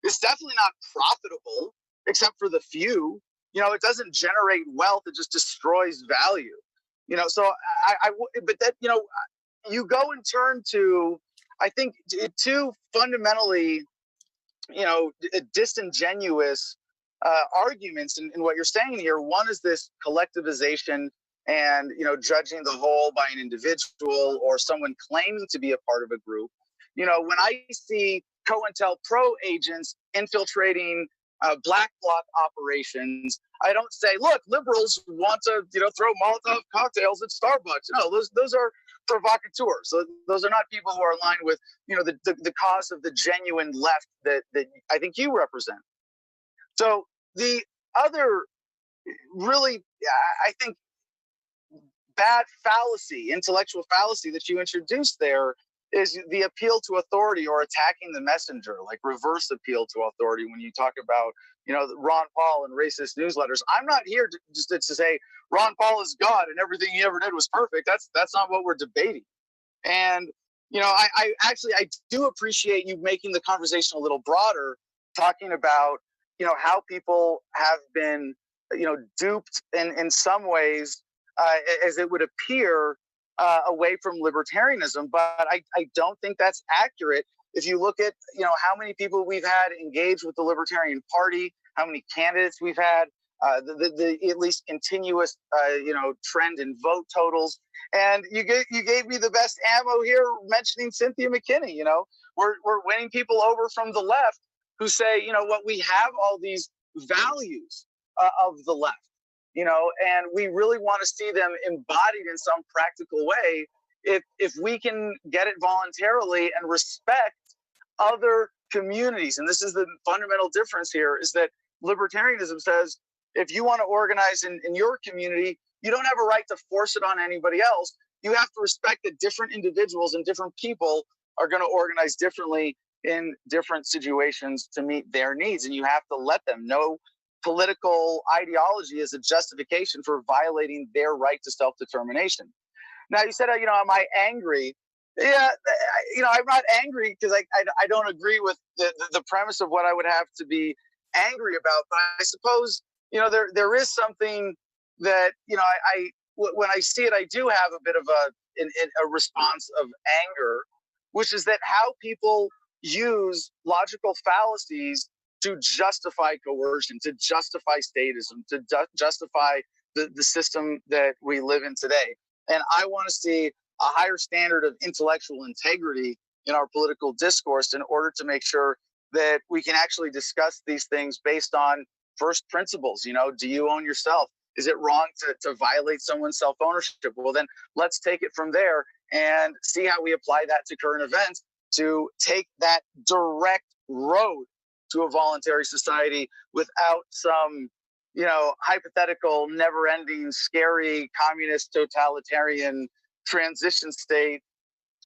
is definitely not profitable except for the few. It doesn't generate wealth, it just destroys value. So but that you go and turn to, I think, two fundamentally disingenuous arguments in what you're saying here. One is this collectivization and judging the whole by an individual or someone claiming to be a part of a group. When I see COINTELPRO agents infiltrating black bloc operations, I don't say, look, liberals want to throw Molotov cocktails at Starbucks. No, those are provocateurs. So those are not people who are aligned with the cause of the genuine left that I think you represent. So the other really, I think, bad fallacy, intellectual fallacy that you introduced there is the appeal to authority, or attacking the messenger, like reverse appeal to authority. When you talk about, Ron Paul and racist newsletters, I'm not here to say Ron Paul is God and everything he ever did was perfect. That's not what we're debating. And, I do appreciate you making the conversation a little broader, talking about, how people have been, duped in some ways, as it would appear, away from libertarianism. But I don't think that's accurate. If you look at, how many people we've had engaged with the Libertarian Party, how many candidates we've had, the at least continuous, trend in vote totals. And you gave me the best ammo here mentioning Cynthia McKinney. We're winning people over from the left who say, what, we have all these values of the left, and we really want to see them embodied in some practical way. If we can get it voluntarily and respect other communities, and this is the fundamental difference here, is that libertarianism says, if you want to organize in your community, you don't have a right to force it on anybody else. You have to respect that different individuals and different people are going to organize differently in different situations to meet their needs. And you have to let them know political ideology is a justification for violating their right to self-determination. Now, you said, am I angry? Yeah, I'm not angry because I don't agree with the premise of what I would have to be angry about. But I suppose, there is something that, when I see it, I do have a bit of a response of anger, which is that how people use logical fallacies to justify coercion, to justify statism, to justify the system that we live in today. And I want to see a higher standard of intellectual integrity in our political discourse in order to make sure that we can actually discuss these things based on first principles. Do you own yourself? Is it wrong to violate someone's self-ownership? Well, then let's take it from there and see how we apply that to current events to take that direct road to a voluntary society without some, hypothetical, never-ending, scary, communist, totalitarian transition state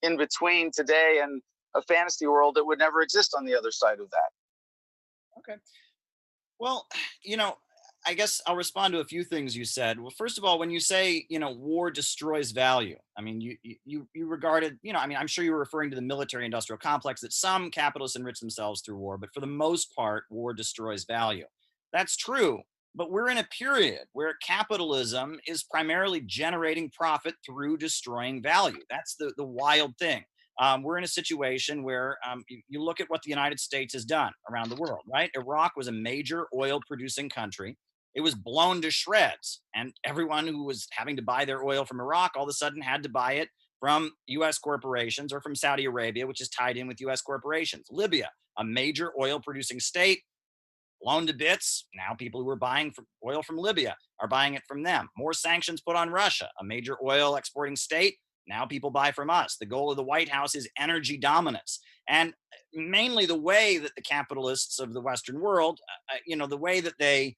in between today and a fantasy world that would never exist on the other side of that. Okay. Well, I guess I'll respond to a few things you said. Well, first of all, when you say, war destroys value, I mean, you regarded, I'm sure you were referring to the military industrial complex, that some capitalists enrich themselves through war, but for the most part, war destroys value. That's true. But we're in a period where capitalism is primarily generating profit through destroying value. That's the wild thing. We're in a situation where you look at what the United States has done around the world, right? Iraq was a major oil producing country. It was blown to shreds, and everyone who was having to buy their oil from Iraq all of a sudden had to buy it from U.S. corporations or from Saudi Arabia, which is tied in with U.S. corporations. Libya, a major oil producing state, blown to bits. Now people who are buying oil from Libya are buying it from them. More sanctions put on Russia, a major oil exporting state. Now people buy from us. The goal of the White House is energy dominance. And mainly the way that the capitalists of the Western world, the way that they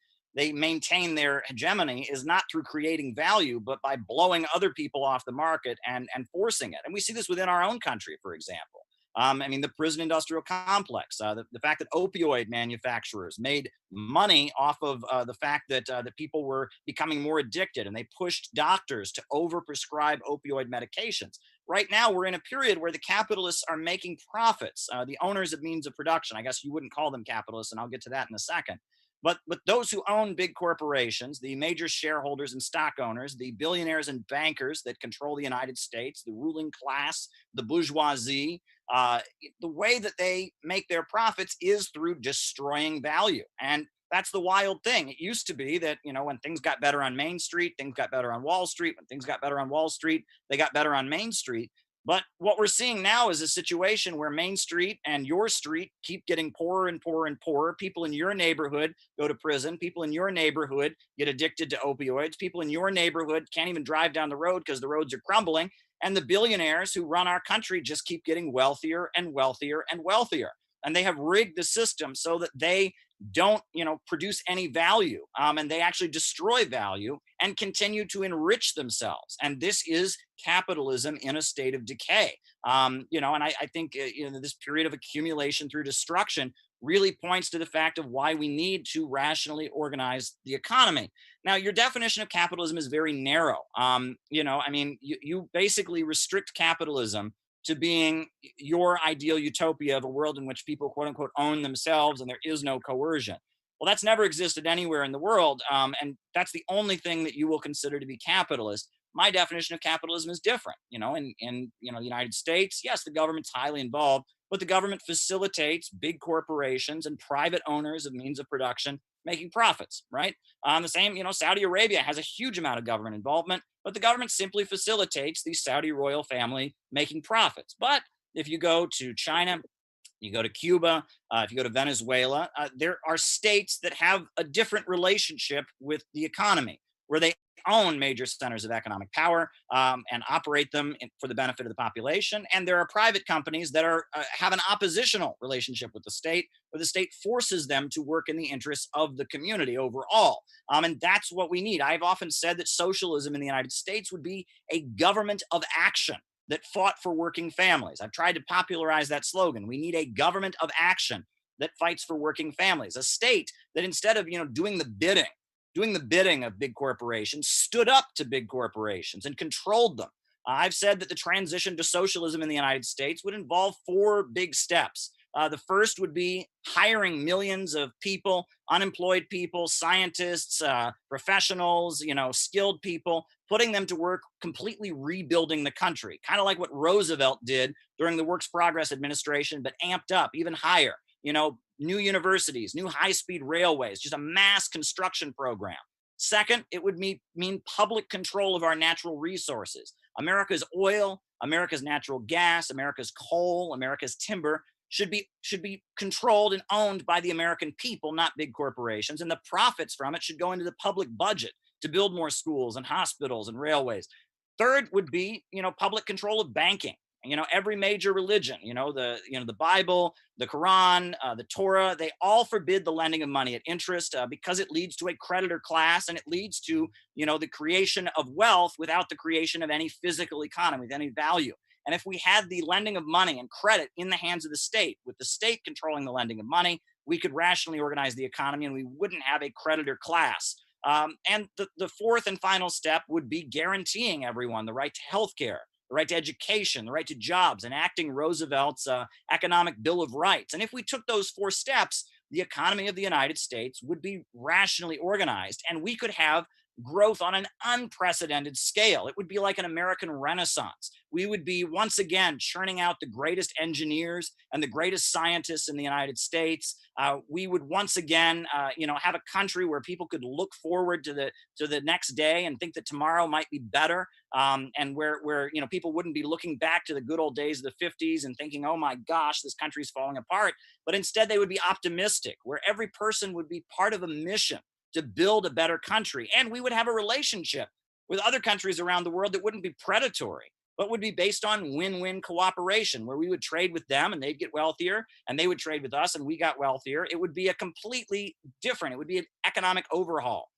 maintain their hegemony is not through creating value, but by blowing other people off the market and forcing it. And we see this within our own country, for example. I mean, the prison industrial complex, the fact that opioid manufacturers made money off of the fact that that people were becoming more addicted, and they pushed doctors to overprescribe opioid medications. Right now, we're in a period where the capitalists are making profits. The owners of means of production, I guess you wouldn't call them capitalists, and I'll get to that in a second. But those who own big corporations, the major shareholders and stock owners, the billionaires and bankers that control the United States, the ruling class, the bourgeoisie, uh, the way that they make their profits is through destroying value. And that's the wild thing. It used to be that, you know, when things got better on Main Street, things got better on Wall Street. When things got better on Wall Street, they got better on Main Street. But what we're seeing now is a situation where Main Street and your street keep getting poorer and poorer and poorer. People in your neighborhood go to prison. People in your neighborhood get addicted to opioids. People in your neighborhood can't even drive down the road because the roads are crumbling. And the billionaires who run our country just keep getting wealthier and wealthier and wealthier. And they have rigged the system so that they don't, you know, produce any value, and they actually destroy value and continue to enrich themselves. And this is capitalism in a state of decay. You know, and I think you know, this period of accumulation through destruction really points to the fact of why we need to rationally organize the economy. Now, your definition of capitalism is very narrow. You know, I mean, you basically restrict capitalism to being your ideal utopia of a world in which people, quote unquote, own themselves and there is no coercion. Well, that's never existed anywhere in the world. And that's the only thing that you will consider to be capitalist. My definition of capitalism is different. You know, in you know, the United States, yes, the government's highly involved, but the government facilitates big corporations and private owners of means of production making profits, right? The same, you know, Saudi Arabia has a huge amount of government involvement, but the government simply facilitates the Saudi royal family making profits. But if you go to China, you go to Cuba, if you go to Venezuela, there are states that have a different relationship with the economy, where they own major centers of economic power and operate them for the benefit of the population. And there are private companies that are have an oppositional relationship with the state, where the state forces them to work in the interests of the community overall. And that's what we need. I've often said that socialism in the United States would be a government of action that fought for working families. I've tried to popularize that slogan. We need a government of action that fights for working families, a state that, instead of, you know, doing the bidding of big corporations, stood up to big corporations and controlled them. I've said that the transition to socialism in the United States would involve 4 big steps. The first would be hiring millions of people, unemployed people, scientists, professionals, you know, skilled people, putting them to work completely rebuilding the country, kind of like what Roosevelt did during the Works Progress administration, but amped up even higher. You know, new universities, new high-speed railways, just a mass construction program. Second, it would mean public control of our natural resources. America's oil, America's natural gas, America's coal, America's timber should be controlled and owned by the American people, not big corporations. And the profits from it should go into the public budget to build more schools and hospitals and railways. Third would be, you know, public control of banking. You know, every major religion, the Bible, the Quran, the Torah, they all forbid the lending of money at interest because it leads to a creditor class, and it leads to, you know, the creation of wealth without the creation of any physical economy, with any value. And if we had the lending of money and credit in the hands of the state, with the state controlling the lending of money, we could rationally organize the economy and we wouldn't have a creditor class. And the fourth and final step would be guaranteeing everyone the right to health care, the right to education, the right to jobs, enacting Roosevelt's economic Bill of Rights. And if we took those 4 steps, the economy of the United States would be rationally organized, and we could have growth on an unprecedented scale. It would be like an American Renaissance. We would be once again churning out the greatest engineers and the greatest scientists in the United States. We would once again, have a country where people could look forward to the next day and think that tomorrow might be better, and where people wouldn't be looking back to the good old days of the 50s and thinking, oh my gosh, this country's falling apart. But instead, they would be optimistic, where every person would be part of a mission to build a better country. And we would have a relationship with other countries around the world that wouldn't be predatory, but would be based on win-win cooperation, where we would trade with them and they'd get wealthier, and they would trade with us and we got wealthier. It would be a completely different, it would be an economic overhaul.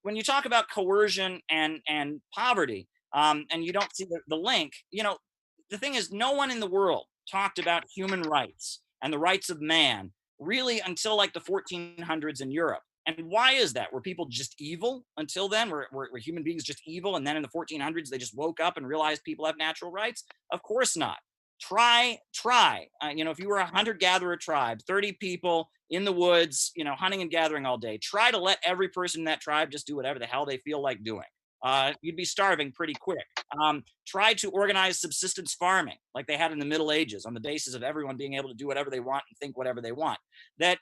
When you talk about coercion and poverty, and you don't see the link, the thing is, no one in the world talked about human rights and the rights of man really until like the 1400s in Europe. And why is that? Were people just evil until then? Were human beings just evil? And then in the 1400s, they just woke up and realized people have natural rights? Of course not. Try. If you were a hunter-gatherer tribe, 30 people in the woods, hunting and gathering all day, try to let every person in that tribe just do whatever the hell they feel like doing. You'd be starving pretty quick. Try to organize subsistence farming like they had in the Middle Ages on the basis of everyone being able to do whatever they want and think whatever they want. That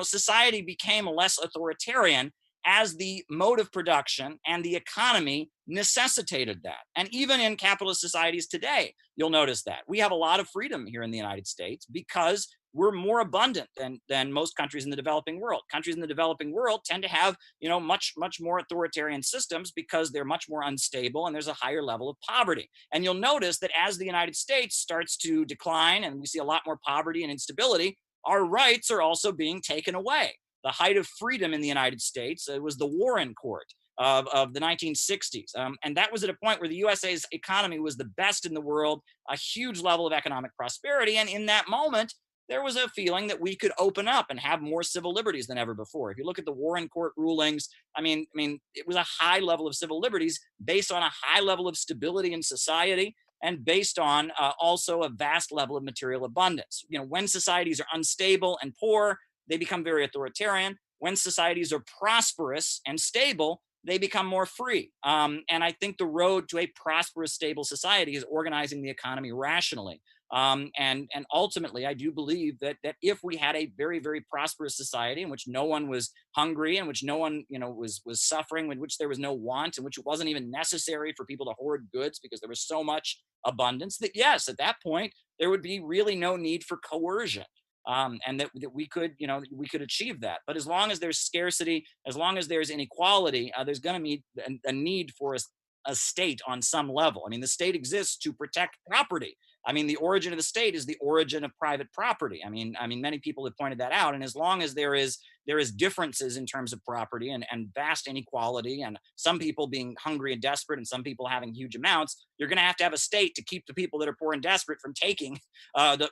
society became less authoritarian as the mode of production and the economy necessitated that. And even in capitalist societies today, you'll notice that we have a lot of freedom here in the United States because we're more abundant than most countries in the developing world. Countries in the developing world tend to have, much more authoritarian systems because they're much more unstable and there's a higher level of poverty. And you'll notice that as the United States starts to decline and we see a lot more poverty and instability, our rights are also being taken away. The height of freedom in the United States was the Warren Court of the 1960s. And that was at a point where the USA's economy was the best in the world, a huge level of economic prosperity. And in that moment, there was a feeling that we could open up and have more civil liberties than ever before. If you look at the Warren Court rulings, I mean, it was a high level of civil liberties based on a high level of stability in society and based on also a vast level of material abundance. When societies are unstable and poor, they become very authoritarian. When societies are prosperous and stable, they become more free. And I think the road to a prosperous, stable society is organizing the economy rationally. And ultimately, I do believe that if we had a very, very prosperous society in which no one was hungry, in which no one, was suffering, in which there was no want, in which it wasn't even necessary for people to hoard goods because there was so much abundance, that yes, at that point, there would be really no need for coercion. And that we could, we could achieve that. But as long as there's scarcity, as long as there's inequality, there's going to be a need for a state on some level. I mean, the state exists to protect property. I mean, the origin of the state is the origin of private property. I mean, many people have pointed that out. And as long as there is differences in terms of property and vast inequality, and some people being hungry and desperate, and some people having huge amounts, you're going to have a state to keep the people that are poor and desperate from taking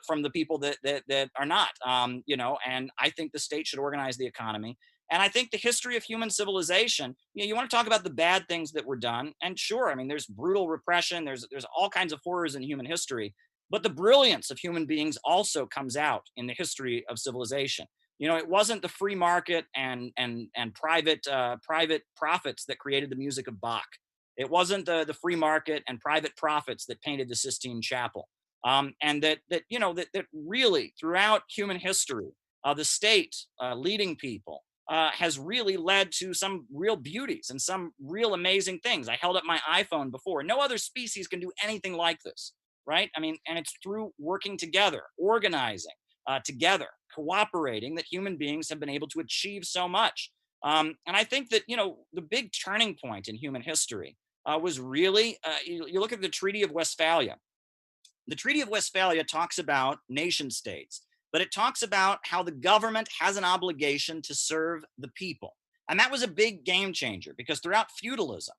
from the people that are not. And I think the state should organize the economy. And I think the history of human civilization, you want to talk about the bad things that were done. And sure, I mean, there's brutal repression. There's all kinds of horrors in human history. But the brilliance of human beings also comes out in the history of civilization. It wasn't the free market and private profits that created the music of Bach. It wasn't the free market and private profits that painted the Sistine Chapel. And that really throughout human history, the state leading people has really led to some real beauties and some real amazing things. I held up my iPhone before. No other species can do anything like this, right? I mean, and it's through working together, organizing together, cooperating, that human beings have been able to achieve so much. And I think that, the big turning point in human history was really, you look at the Treaty of Westphalia. The Treaty of Westphalia talks about nation states, but it talks about how the government has an obligation to serve the people. And that was a big game changer because throughout feudalism,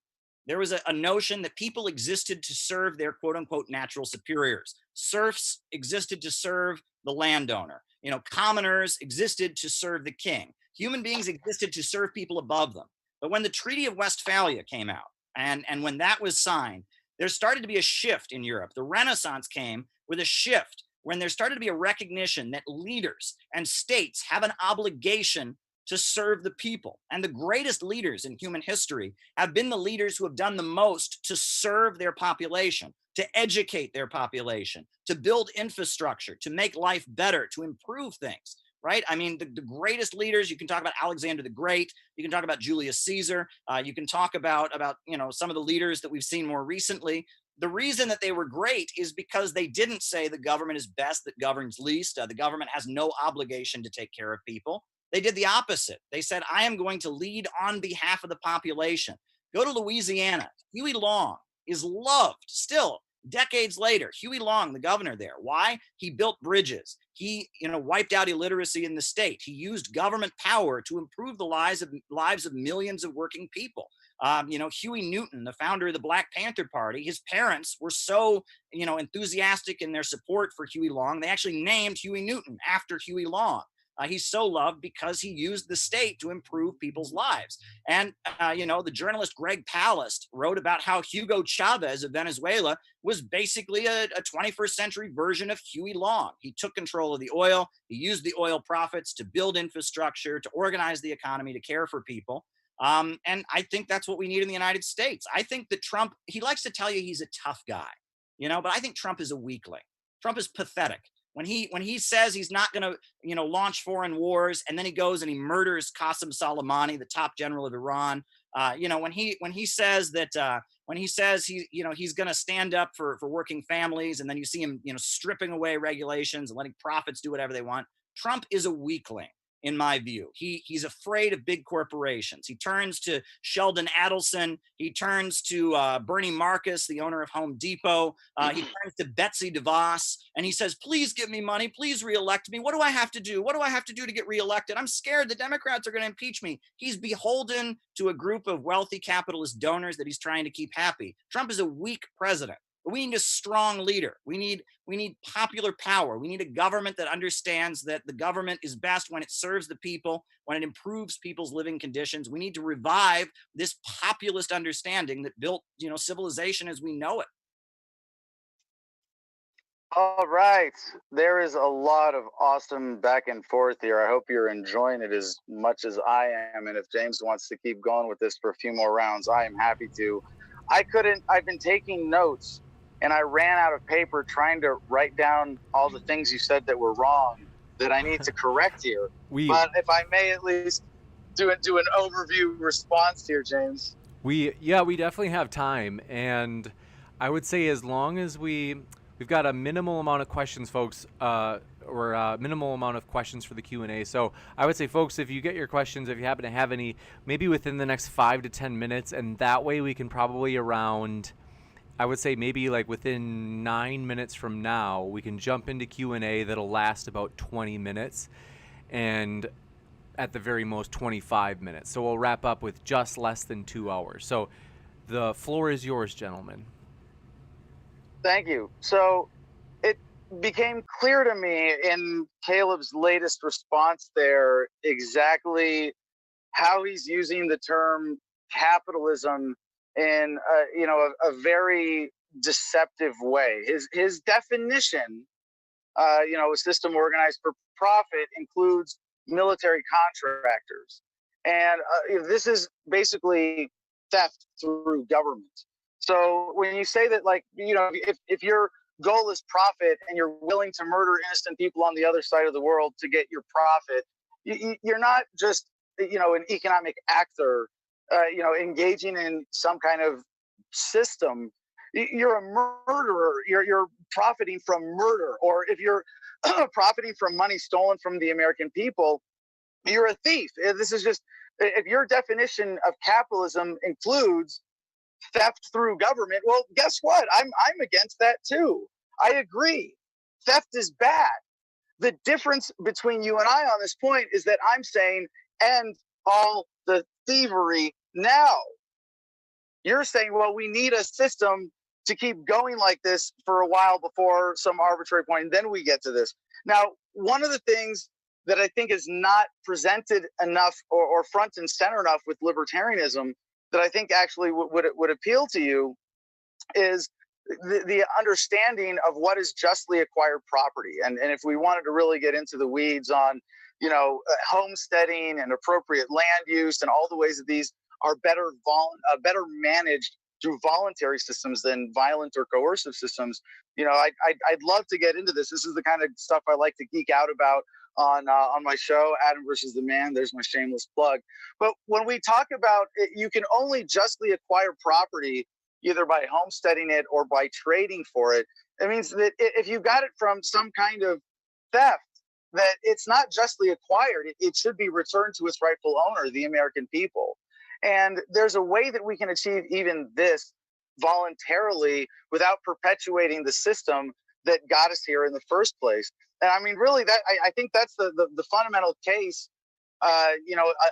there was a notion that people existed to serve their quote unquote natural superiors. Serfs existed to serve the landowner. Commoners existed to serve the king. Human beings existed to serve people above them. But when the Treaty of Westphalia came out and when that was signed, there started to be a shift in Europe. The Renaissance came with a shift when there started to be a recognition that leaders and states have an obligation to serve the people. And the greatest leaders in human history have been the leaders who have done the most to serve their population, to educate their population, to build infrastructure, to make life better, to improve things, right? I mean, the greatest leaders, you can talk about Alexander the Great, you can talk about Julius Caesar, you can talk about some of the leaders that we've seen more recently. The reason that they were great is because they didn't say the government is best that governs least. The government has no obligation to take care of people. They did the opposite. They said, I am going to lead on behalf of the population. Go to Louisiana. Huey Long is loved still Decades later, Huey Long, the governor there, why? He built bridges. He, wiped out illiteracy in the state. He used government power to improve the lives of millions of working people. Huey Newton, the founder of the Black Panther Party, his parents were so, enthusiastic in their support for Huey Long, they actually named Huey Newton after Huey Long. He's so loved because he used the state to improve people's lives. And, the journalist Greg Palast wrote about how Hugo Chavez of Venezuela was basically a 21st century version of Huey Long. He took control of the oil. He used the oil profits to build infrastructure, to organize the economy, to care for people. And I think that's what we need in the United States. I think that Trump, he likes to tell you he's a tough guy, but I think Trump is a weakling. Trump is pathetic. When he says he's not going to, launch foreign wars, and then he goes and he murders Qasem Soleimani, the top general of Iran. When he says that he's going to stand up for working families, and then you see him, stripping away regulations and letting profits do whatever they want. Trump is a weakling. In my view, he's afraid of big corporations. He turns to Sheldon Adelson. He turns to Bernie Marcus, the owner of Home Depot. He turns to Betsy DeVos, and he says, "Please give me money. Please reelect me. What do I have to do? What do I have to do to get reelected? I'm scared the Democrats are going to impeach me." He's beholden to a group of wealthy capitalist donors that he's trying to keep happy. Trump is a weak president. We need a strong leader. We need popular power. We need a government that understands that the government is best when it serves the people, when it improves people's living conditions. We need to revive this populist understanding that built, civilization as we know it. All right. There is a lot of awesome back and forth here. I hope you're enjoying it as much as I am. And if James wants to keep going with this for a few more rounds, I am happy to. I've been taking notes, and I ran out of paper trying to write down all the things you said that were wrong that I need to correct here. But if I may at least do an overview response here, James. We definitely have time, and I would say as long as we've got a minimal amount of questions, folks, or a minimal amount of questions for the Q&A. So I would say, folks, if you get your questions, if you happen to have any, maybe within the next 5 to 10 minutes, and that way we can probably around, I would say maybe like within 9 minutes from now, we can jump into Q&A that'll last about 20 minutes, and at the very most 25 minutes. So we'll wrap up with just less than 2 hours. So the floor is yours, gentlemen. Thank you. So it became clear to me in Caleb's latest response there exactly how he's using the term capitalism in a very deceptive way. His definition, a system organized for profit, includes military contractors, and this is basically theft through government. So when you say that, if your goal is profit and you're willing to murder innocent people on the other side of the world to get your profit, you're not just, an economic actor, engaging in some kind of system. You're a murderer. You're profiting from murder. Or if you're profiting from money stolen from the American people, you're a thief. This is just, if your definition of capitalism includes theft through government, well, guess what? I'm against that too. I agree. Theft is bad. The difference between you and I on this point is that I'm saying end all the thievery now. You're saying, well, we need a system to keep going like this for a while before some arbitrary point, and then we get to this. Now, one of the things that I think is not presented enough or front and center enough with libertarianism that I think actually would appeal to you is the understanding of what is justly acquired property. And if we wanted to really get into the weeds on, homesteading and appropriate land use and all the ways that these are better managed through voluntary systems than violent or coercive systems, I'd love to get into this. This is the kind of stuff I like to geek out about on my show, Adam versus the Man. There's my shameless plug. But when we talk about it, you can only justly acquire property either by homesteading it or by trading for it. It means that if you got it from some kind of theft, that it's not justly acquired. It should be returned to its rightful owner, the American people. And there's a way that we can achieve even this voluntarily without perpetuating the system that got us here in the first place. And I mean, really, that I think that's the fundamental case,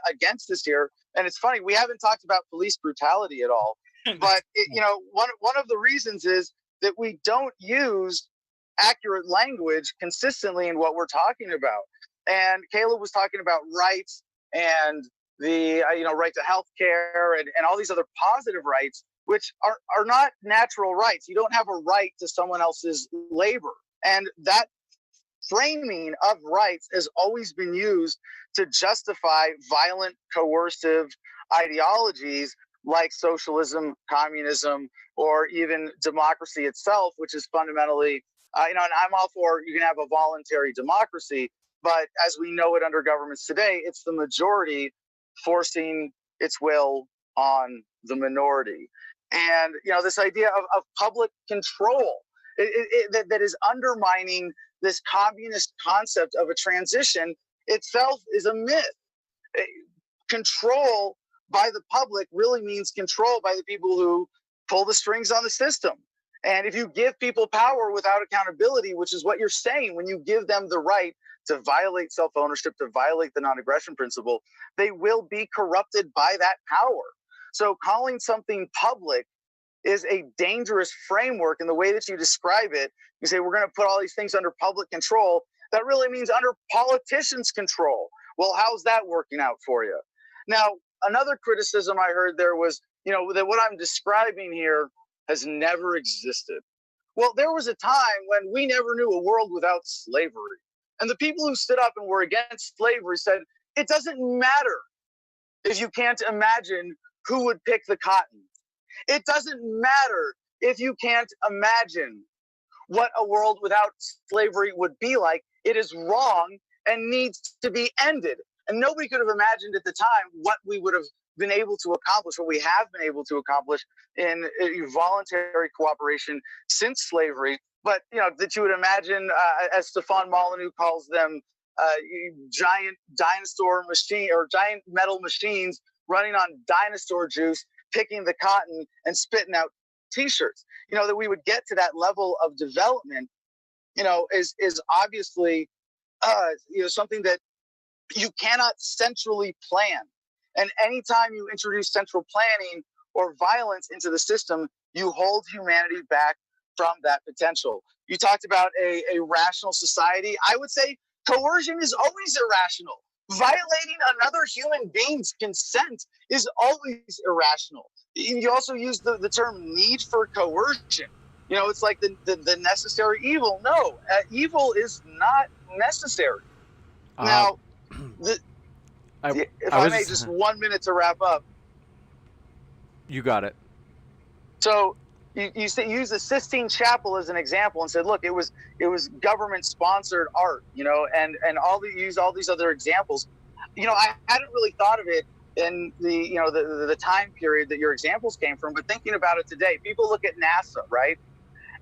against this here. And it's funny, we haven't talked about police brutality at all, but one of the reasons is that we don't use accurate language consistently in what we're talking about. And Caleb was talking about rights and the right to health care and all these other positive rights, which are not natural rights. You don't have a right to someone else's labor. And that framing of rights has always been used to justify violent, coercive ideologies like socialism, communism, or even democracy itself, which is fundamentally, and I'm all for, you can have a voluntary democracy, but as we know it under governments today, it's the majority forcing its will on the minority. And, this idea of public control that is undermining this communist concept of a transition itself is a myth. Control by the public really means control by the people who pull the strings on the system. And if you give people power without accountability, which is what you're saying, when you give them the right to violate self-ownership, to violate the non-aggression principle, they will be corrupted by that power. So calling something public is a dangerous framework in the way that you describe it. You say, we're going to put all these things under public control. That really means under politicians' control. Well, how's that working out for you? Now, another criticism I heard there was, that what I'm describing here has never existed. Well, there was a time when we never knew a world without slavery. And the people who stood up and were against slavery said, it doesn't matter if you can't imagine who would pick the cotton. It doesn't matter if you can't imagine what a world without slavery would be like. It is wrong and needs to be ended. And nobody could have imagined at the time what we would have been able to accomplish, what we have been able to accomplish in voluntary cooperation since slavery. But, that you would imagine, as Stefan Molyneux calls them, giant dinosaur machine or giant metal machines running on dinosaur juice, picking the cotton and spitting out T-shirts. That we would get to that level of development, is obviously, something that you cannot centrally plan. And anytime you introduce central planning or violence into the system, you hold humanity back from that potential. You talked about a rational society. I would say coercion is always irrational. Violating another human being's consent is always irrational. You also use the term need for coercion. It's like the necessary evil. No, evil is not necessary. Now, if I may, just 1 minute to wrap up. You got it. So you use the Sistine Chapel as an example and said, look, it was government sponsored art, and use all these other examples. I hadn't really thought of it in the time period that your examples came from, but thinking about it today, people look at NASA, right?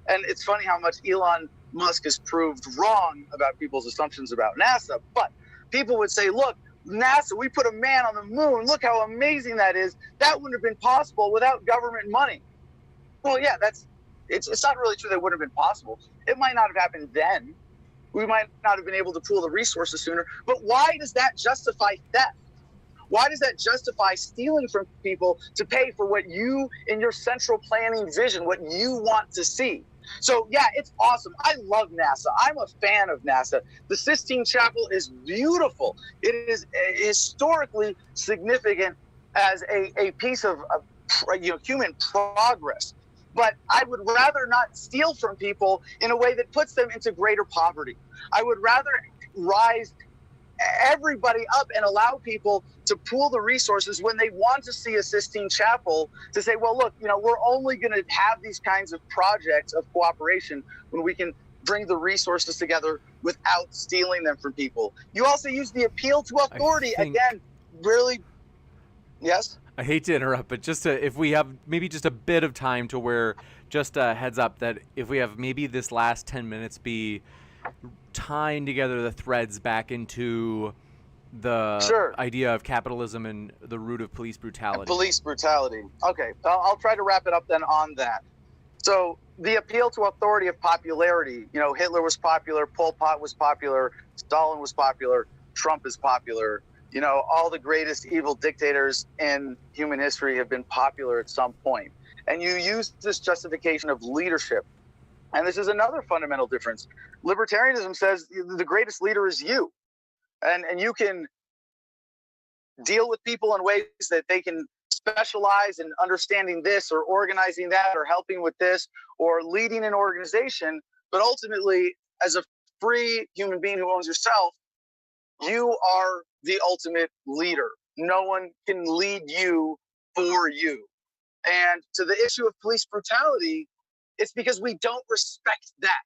And it's funny how much Elon Musk has proved wrong about people's assumptions about NASA. But people would say, look, NASA, we put a man on the moon. Look how amazing that is. That wouldn't have been possible without government money. Well, yeah, it's not really true that it wouldn't have been possible. It might not have happened then. We might not have been able to pool the resources sooner. But why does that justify theft? Why does that justify stealing from people to pay for what you, in your central planning vision, what you want to see? So, yeah, it's awesome. I love NASA. I'm a fan of NASA. The Sistine Chapel is beautiful. It is historically significant as a piece of human progress. But I would rather not steal from people in a way that puts them into greater poverty. I would rather rise everybody up and allow people to pool the resources when they want to see a Sistine Chapel, to say, well, look, we're only going to have these kinds of projects of cooperation when we can bring the resources together without stealing them from people. You also use the appeal to authority. Again, really, yes? I hate to interrupt, but if we have maybe just a bit of time to where, just a heads up that if we have maybe this last 10 minutes be tying together the threads back into the Sure. idea of capitalism and the root of police brutality. Police brutality. Okay, I'll try to wrap it up then on that. So the appeal to authority of popularity, you know, Hitler was popular, Pol Pot was popular, Stalin was popular, Trump is popular. You know, all the greatest evil dictators in human history have been popular at some point. And you use this justification of leadership. And this is another fundamental difference. Libertarianism says the greatest leader is you. And you can deal with people in ways that they can specialize in understanding this or organizing that or helping with this or leading an organization. But ultimately, as a free human being who owns yourself, you are the ultimate leader. No one can lead you for you. And to the issue of police brutality, it's because we don't respect that.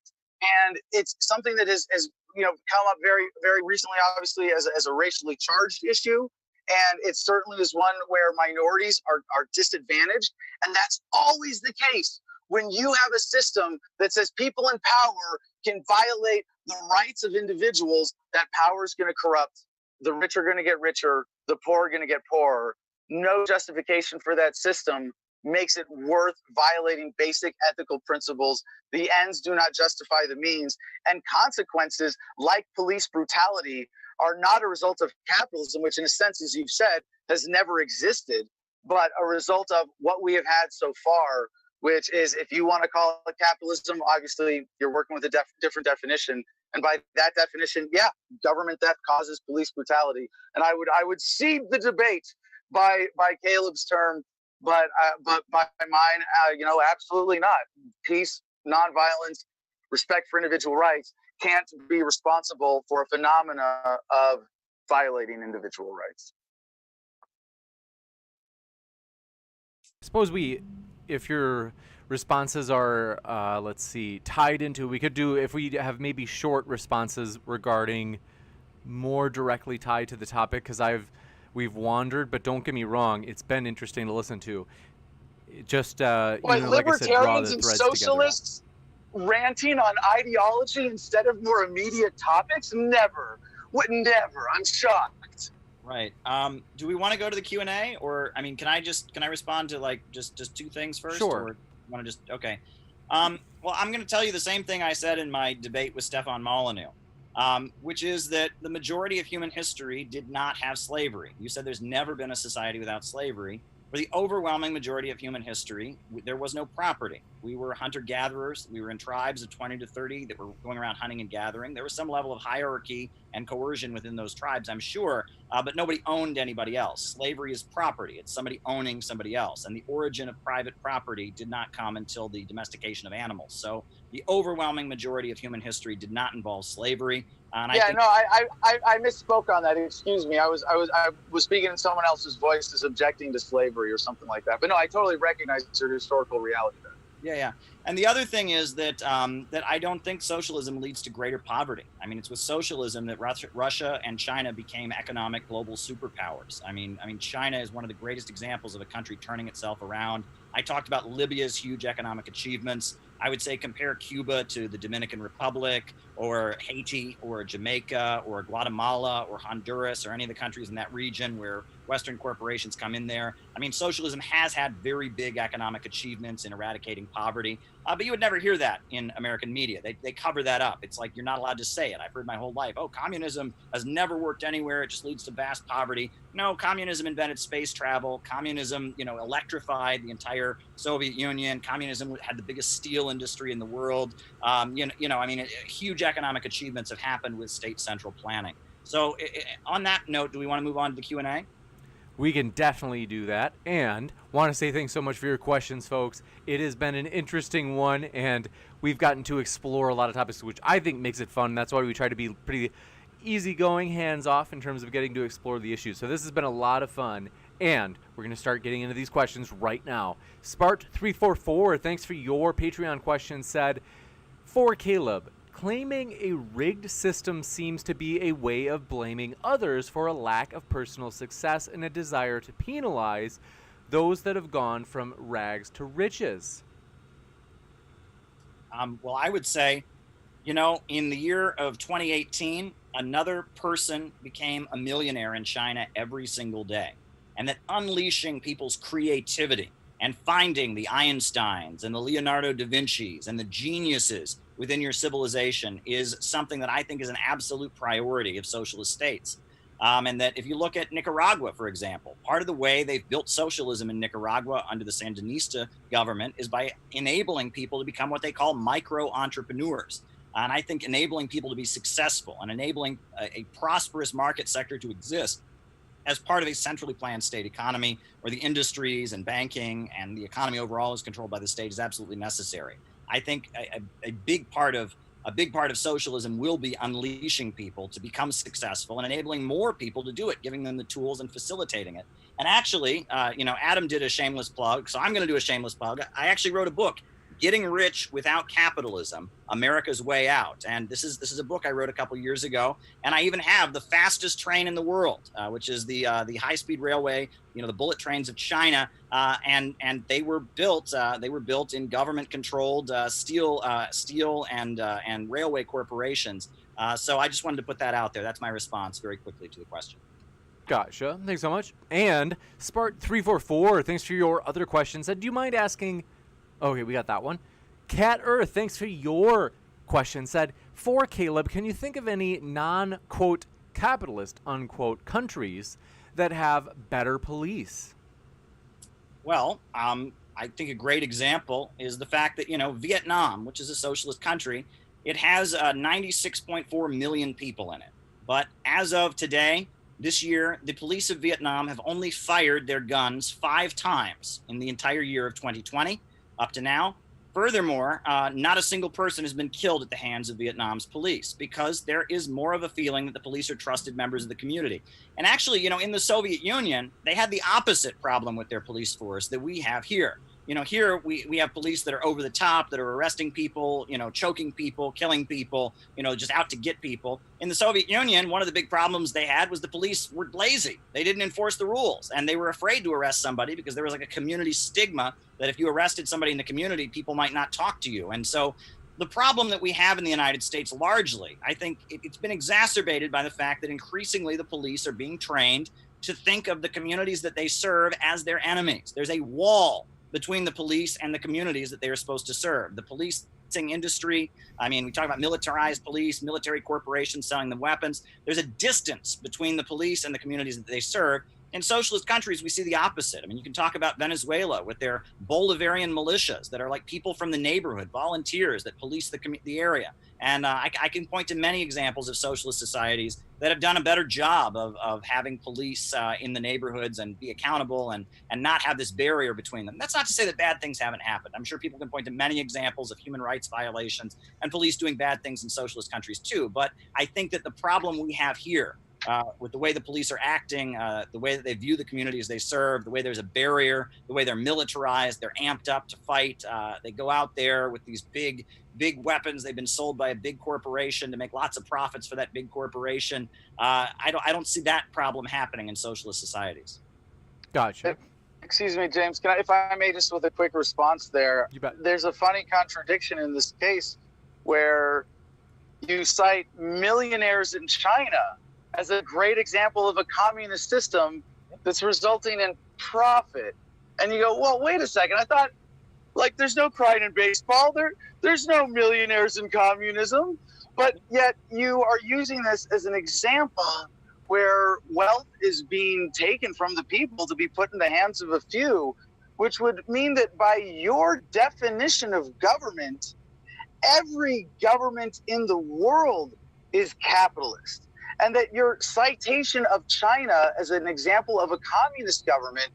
And it's something that has you know, come up very, very recently, obviously, as a racially charged issue. And it certainly is one where minorities are disadvantaged. And that's always the case. When you have a system that says people in power can violate the rights of individuals, that power is going to corrupt. The rich are going to get richer. The poor are going to get poorer. No justification for that system makes it worth violating basic ethical principles. The ends do not justify the means. And consequences like police brutality are not a result of capitalism, which in a sense, as you've said, has never existed, but a result of what we have had so far, which is, if you want to call it capitalism, obviously you're working with a different definition. And by that definition, yeah, government theft causes police brutality. And I would cede the debate by Caleb's term, but by mine, you know, absolutely not. Peace, nonviolence, respect for individual rights can't be responsible for a phenomena of violating individual rights. Suppose if your responses are, let's see, tied into, we could do, if we have maybe short responses regarding more directly tied to the topic, because we've wandered, but don't get me wrong, it's been interesting to listen to. Just, But you know, like I said, draw the libertarians and threads socialists ranting on ideology instead of more immediate topics? Never. Would never. I'm shocked. Right. Do we want to go to the Q&A, or I mean, can I respond to like just two things first? Sure. Or want to just okay? Well, I'm going to tell you the same thing I said in my debate with Stefan Molyneux, which is that the majority of human history did not have slavery. You said there's never been a society without slavery. For the overwhelming majority of human history, there was no property. We were hunter-gatherers. We were in tribes of 20 to 30 that were going around hunting and gathering. There was some level of hierarchy and coercion within those tribes, I'm sure, but nobody owned anybody else. Slavery is property. It's somebody owning somebody else. And the origin of private property did not come until the domestication of animals. So the overwhelming majority of human history did not involve slavery. And I misspoke on that. Excuse me. I was speaking in someone else's voice as objecting to slavery or something like that. But no, I totally recognize your historical reality there. Yeah. And the other thing is that that I don't think socialism leads to greater poverty. I mean, it's with socialism that Russia and China became economic global superpowers. I mean, China is one of the greatest examples of a country turning itself around. I talked about Libya's huge economic achievements. I would say compare Cuba to the Dominican Republic or Haiti or Jamaica or Guatemala or Honduras or any of the countries in that region where Western corporations come in there. I mean, socialism has had very big economic achievements in eradicating poverty, but you would never hear that in American media. They cover that up. It's like you're not allowed to say it. I've heard my whole life, oh, communism has never worked anywhere. It just leads to vast poverty. No, communism invented space travel. Communism, electrified the entire Soviet Union. Communism had the biggest steel industry in the world. Huge economic achievements have happened with state central planning. So on that note, do we want to move on to the Q&A? We can definitely do that, and want to say thanks so much for your questions, folks. It has been an interesting one, and we've gotten to explore a lot of topics, which I think makes it fun. That's why we try to be pretty easygoing, hands-off in terms of getting to explore the issues. So this has been a lot of fun, and we're going to start getting into these questions right now. Spart344, thanks for your Patreon question, said, for Caleb, claiming a rigged system seems to be a way of blaming others for a lack of personal success and a desire to penalize those that have gone from rags to riches. Well, I would say, in the year of 2018, another person became a millionaire in China every single day, and that unleashing people's creativity and finding the Einsteins and the Leonardo da Vinci's and the geniuses within your civilization is something that I think is an absolute priority of socialist states. And that if you look at Nicaragua, for example, part of the way they've built socialism in Nicaragua under the Sandinista government is by enabling people to become what they call micro entrepreneurs. And I think enabling people to be successful and enabling a prosperous market sector to exist as part of a centrally planned state economy where the industries and banking and the economy overall is controlled by the state is absolutely necessary. I think a big part of socialism will be unleashing people to become successful and enabling more people to do it, giving them the tools and facilitating it. And actually, Adam did a shameless plug, so I'm going to do a shameless plug. I actually wrote a book, Getting Rich Without Capitalism, America's Way Out. And this is a book I wrote a couple years ago. And I even have the fastest train in the world, which is the high-speed railway, the bullet trains of China. And they were built in government-controlled steel and railway corporations. So I just wanted to put that out there. That's my response very quickly to the question. Gotcha. Thanks so much. And Spart344, thanks for your other questions. Do you mind asking... Okay, we got that one. Cat Earth, thanks for your question. Said, for Caleb, can you think of any non-quote capitalist, unquote, countries that have better police? Well, I think a great example is the fact that, Vietnam, which is a socialist country, it has 96.4 million people in it. But as of today, this year, the police of Vietnam have only fired their guns 5 times in the entire year of 2020. Up to now. Furthermore, not a single person has been killed at the hands of Vietnam's police because there is more of a feeling that the police are trusted members of the community. And actually, in the Soviet Union, they had the opposite problem with their police force that we have here. Here we have police that are over the top, that are arresting people, choking people, killing people, just out to get people. In the Soviet Union, one of the big problems they had was the police were lazy. They didn't enforce the rules, and they were afraid to arrest somebody because there was like a community stigma that if you arrested somebody in the community, people might not talk to you. And so the problem that we have in the United States largely, I think it's been exacerbated by the fact that increasingly the police are being trained to think of the communities that they serve as their enemies. There's a wall between the police and the communities that they are supposed to serve. The policing industry, we talk about militarized police, military corporations selling them weapons. There's a distance between the police and the communities that they serve. In socialist countries, we see the opposite. You can talk about Venezuela with their Bolivarian militias that are like people from the neighborhood, volunteers that police the area. And I can point to many examples of socialist societies that have done a better job of having police in the neighborhoods and be accountable and not have this barrier between them. That's not to say that bad things haven't happened. I'm sure people can point to many examples of human rights violations and police doing bad things in socialist countries too. But I think that the problem we have here with the way the police are acting, the way that they view the communities they serve, the way there's a barrier, the way they're militarized, they're amped up to fight. They go out there with these big weapons. They've been sold by a big corporation to make lots of profits for that big corporation. I don't see that problem happening in socialist societies. Gotcha. Excuse me, James. If I may, just with a quick response there. You bet. There's a funny contradiction in this case where you cite millionaires in China as a great example of a communist system that's resulting in profit. And you go, well, wait a second. I thought, there's no pride in baseball. There's no millionaires in communism. But yet you are using this as an example where wealth is being taken from the people to be put in the hands of a few, which would mean that by your definition of government, every government in the world is capitalist. And that your citation of China as an example of a communist government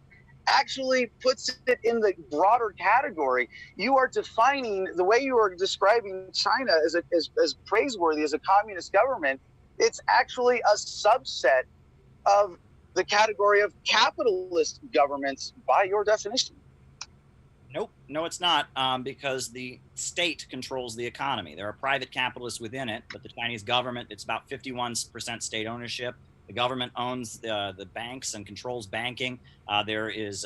actually puts it in the broader category. You are defining the way you are describing China as praiseworthy as a communist government. It's actually a subset of the category of capitalist governments by your definition. Nope, no, it's not, because the state controls the economy. There are private capitalists within it, but the Chinese government, it's about 51% state ownership. The government owns the banks and controls banking. There is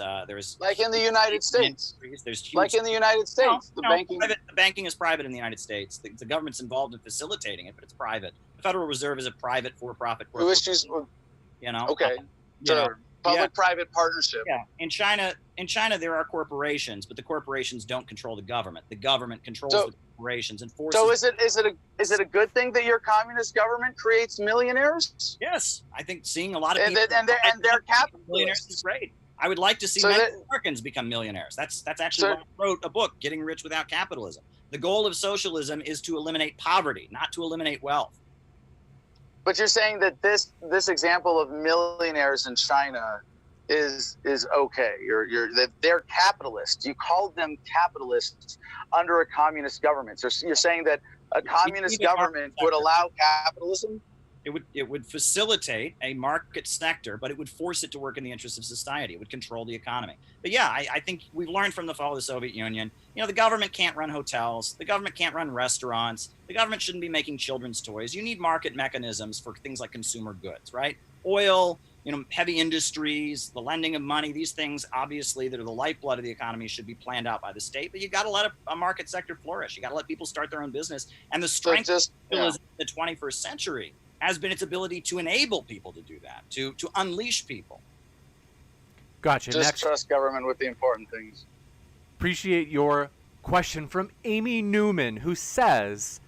like in the United States. There's huge, like in the United States, the banking is private in the United States. The government's involved in facilitating it, but it's private. The Federal Reserve is a private for-profit corporation. Okay. Public-private partnership. Yeah. In China, there are corporations, but the corporations don't control the government. The government controls the corporations and forces. So is it a good thing that your communist government creates millionaires? Yes, I think seeing a lot of people and they're capitalists. Millionaires is great. I would like to see many Americans become millionaires. That's actually why I wrote a book, Getting Rich Without Capitalism. The goal of socialism is to eliminate poverty, not to eliminate wealth. But you're saying that this example of millionaires in China is okay. That they're capitalists. You called them capitalists under a communist government. So you're saying that a communist government would allow capitalism? It would facilitate a market sector, but it would force it to work in the interests of society. It would control the economy. But yeah, I think we've learned from the fall of the Soviet Union. The government can't run hotels. The government can't run restaurants. The government shouldn't be making children's toys. You need market mechanisms for things like consumer goods, right? Oil, heavy industries, the lending of money, these things, obviously, that are the lifeblood of the economy, should be planned out by the state. But you got to let a market sector flourish. You got to let people start their own business. And the strength of the 21st century has been its ability to enable people to do that, to unleash people. Gotcha. Just trust government with the important things. Appreciate your question from Amy Newman, who says,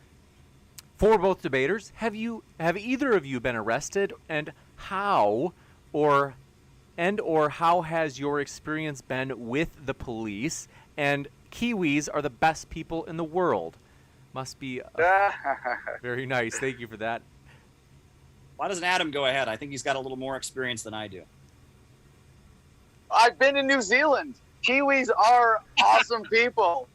for both debaters, have either of you been arrested, and how or how has your experience been with the police? And Kiwis are the best people in the world. Must be very nice. Thank you for that. Why doesn't Adam go ahead? I think he's got a little more experience than I do. I've been in New Zealand. Kiwis are awesome people.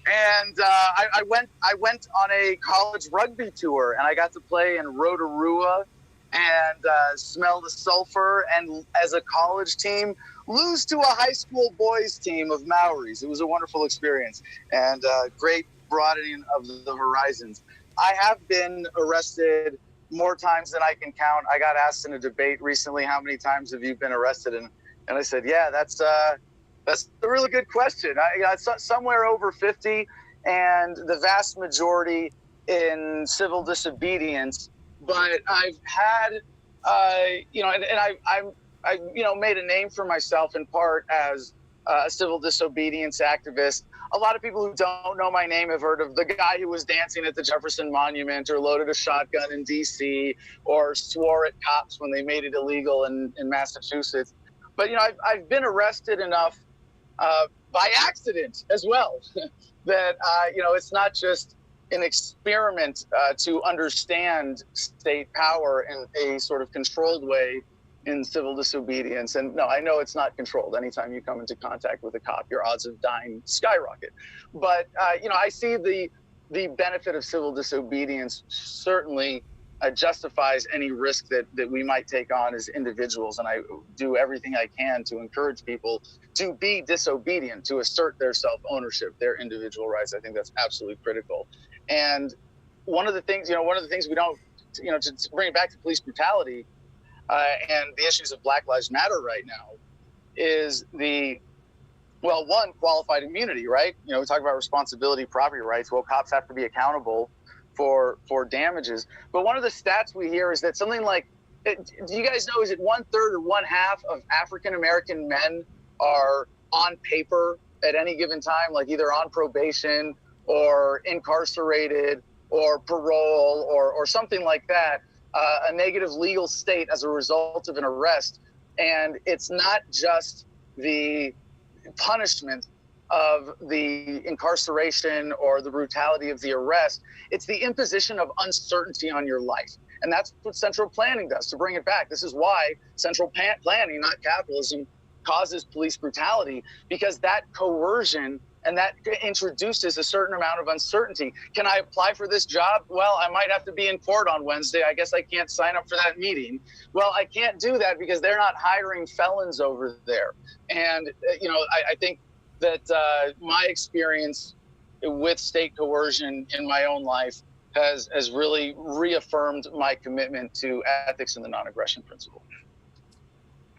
And I went on a college rugby tour, and I got to play in Rotorua and smell the sulfur, and as a college team, lose to a high school boys team of Maoris. It was a wonderful experience and great broadening of the horizons. I have been arrested more times than I can count. I got asked in a debate recently, how many times have you been arrested? And I said, yeah, that's a really good question. It's somewhere over 50, and the vast majority in civil disobedience. But I've had, I made a name for myself in part as a civil disobedience activist. A lot of people who don't know my name have heard of the guy who was dancing at the Jefferson Monument, or loaded a shotgun in D.C., or swore at cops when they made it illegal in Massachusetts. But, I've been arrested enough by accident as well that, it's not just an experiment to understand state power in a sort of controlled way in civil disobedience. And no, I know it's not controlled. Anytime you come into contact with a cop, your odds of dying skyrocket. But, I see the benefit of civil disobedience certainly justifies any risk that we might take on as individuals. And I do everything I can to encourage people to be disobedient, to assert their self-ownership, their individual rights. I think that's absolutely critical. And one of the things we don't, to bring it back to police brutality, and the issues of Black Lives Matter right now is one, qualified immunity, right? We talk about responsibility, property rights. Well, cops have to be accountable for damages. But one of the stats we hear is that something like, do you guys know, is it 1/3 or 1/2 of African-American men are on paper at any given time, like either on probation or incarcerated or parole or something like that? A negative legal state as a result of an arrest. And it's not just the punishment of the incarceration or the brutality of the arrest, it's the imposition of uncertainty on your life. And that's what central planning does, to bring it back. This is why central planning, not capitalism, causes police brutality, because that coercion and that introduces a certain amount of uncertainty. Can I apply for this job? Well, I might have to be in court on Wednesday. I guess I can't sign up for that meeting. Well, I can't do that because they're not hiring felons over there. And, I think that my experience with state coercion in my own life has really reaffirmed my commitment to ethics and the non-aggression principle.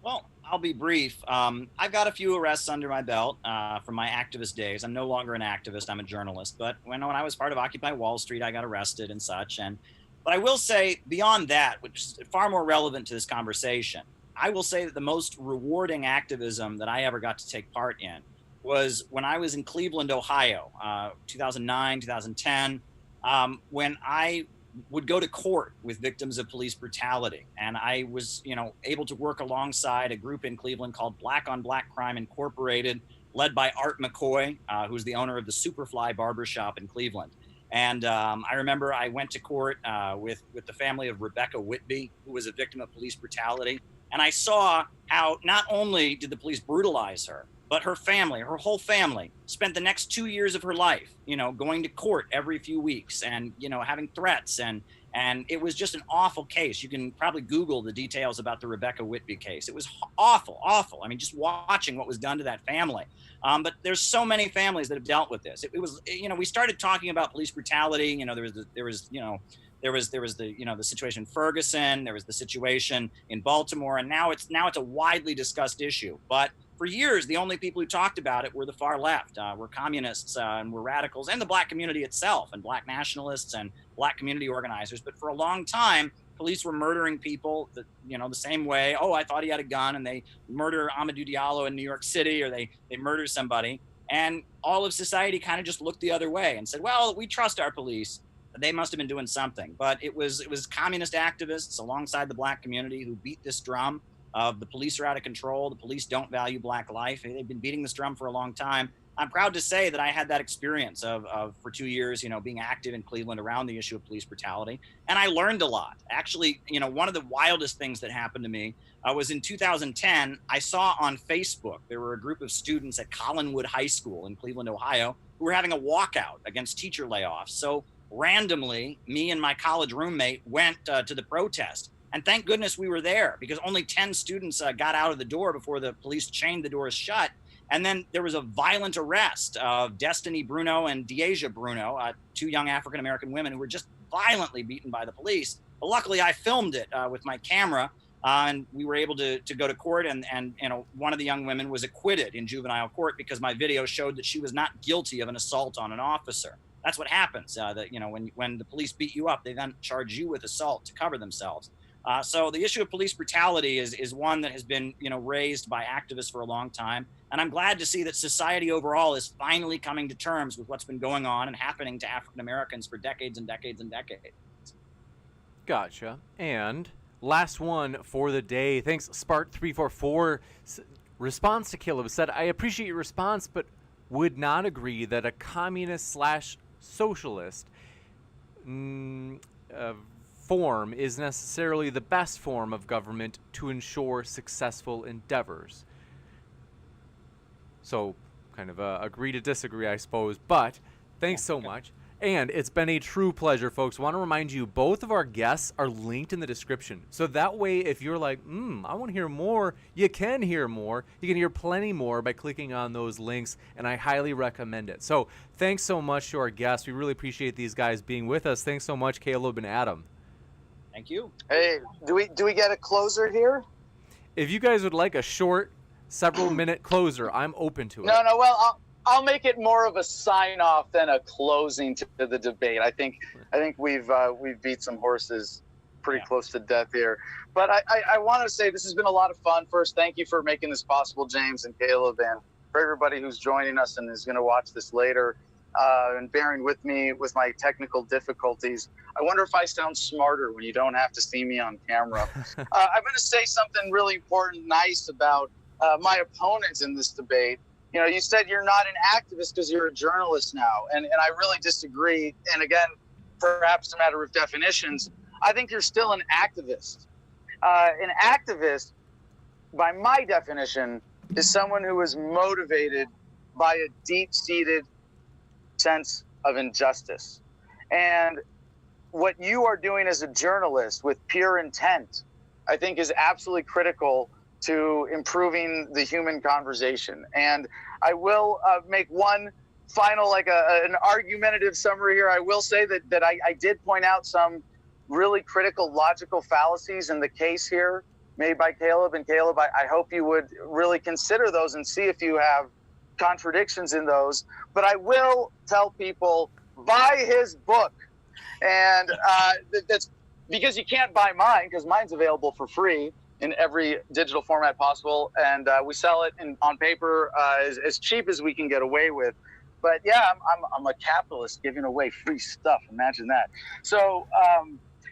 Well, I'll be brief. I've got a few arrests under my belt from my activist days. I'm no longer an activist. I'm a journalist. But when I was part of Occupy Wall Street, I got arrested and such. But I will say beyond that, which is far more relevant to this conversation, I will say that the most rewarding activism that I ever got to take part in was when I was in Cleveland, Ohio, 2009, 2010, when I would go to court with victims of police brutality. And I was, able to work alongside a group in Cleveland called Black on Black Crime Incorporated, led by Art McCoy, who's the owner of the Superfly Barbershop in Cleveland. And I remember I went to court with the family of Rebecca Whitby, who was a victim of police brutality. And I saw how not only did the police brutalize her, but her family, her whole family, spent the next 2 years of her life, going to court every few weeks and, having threats. And it was just an awful case. You can probably Google the details about the Rebecca Whitby case. It was awful, awful. I mean, just watching what was done to that family. But there's so many families that have dealt with this. It was, we started talking about police brutality. There was the situation in Ferguson. There was the situation in Baltimore, and now it's a widely discussed issue. But for years, the only people who talked about it were the far left, were communists and were radicals, and the black community itself, and black nationalists and black community organizers. But for a long time, police were murdering people the same way. Oh, I thought he had a gun, and they murder Amadou Diallo in New York City, or they murder somebody. And all of society kind of just looked the other way and said, well, we trust our police. They must have been doing something. But it was communist activists alongside the black community who beat this drum of the police are out of control. The police don't value black life. They've been beating this drum for a long time. I'm proud to say that I had that experience of for 2 years, being active in Cleveland around the issue of police brutality. And I learned a lot. Actually, one of the wildest things that happened to me was in 2010, I saw on Facebook, there were a group of students at Collinwood High School in Cleveland, Ohio, who were having a walkout against teacher layoffs. So randomly, me and my college roommate went to the protest. And thank goodness we were there, because only 10 students got out of the door before the police chained the doors shut. And then there was a violent arrest of Destiny Bruno and Deasia Bruno, two young African-American women who were just violently beaten by the police. But luckily, I filmed it with my camera, and we were able to go to court. And one of the young women was acquitted in juvenile court because my video showed that she was not guilty of an assault on an officer. That's what happens. When the police beat you up, they then charge you with assault to cover themselves. So the issue of police brutality is one that has been, raised by activists for a long time. And I'm glad to see that society overall is finally coming to terms with what's been going on and happening to African Americans for decades and decades and decades. Gotcha. And last one for the day. Thanks, Spark344. Response to Caleb said, I appreciate your response, but would not agree that a communist/socialist form is necessarily the best form of government to ensure successful endeavors. So, kind of agree to disagree, I suppose, but thanks so much. And it's been a true pleasure, folks. I want to remind you, both of our guests are linked in the description. So that way, if you're like, I want to hear more, you can hear more. You can hear plenty more by clicking on those links, and I highly recommend it. So thanks so much to our guests. We really appreciate these guys being with us. Thanks so much, Caleb and Adam. Thank you. Hey, do we get a closer here? If you guys would like a short, several-minute closer, I'm open to it. No. Well, I'll make it more of a sign-off than a closing to the debate. I think we've beat some horses pretty close to death here. But I want to say this has been a lot of fun. First, thank you for making this possible, James and Caleb, and for everybody who's joining us and is going to watch this later and bearing with me with my technical difficulties. I wonder if I sound smarter when you don't have to see me on camera. I'm going to say something really important, nice about my opponents in this debate. You said you're not an activist because you're a journalist now, and I really disagree. And again, perhaps a matter of definitions, I think you're still an activist. An activist, by my definition, is someone who is motivated by a deep-seated sense of injustice. And what you are doing as a journalist with pure intent, I think, is absolutely critical to improving the human conversation. And I will make one final, like an argumentative summary here, I will say that I did point out some really critical logical fallacies in the case here made by Caleb. And Caleb, I hope you would really consider those and see if you have contradictions in those. But I will tell people, buy his book. And that's because you can't buy mine, because mine's available for free in every digital format possible. And we sell it on paper as cheap as we can get away with. But yeah, I'm a capitalist giving away free stuff. Imagine that. So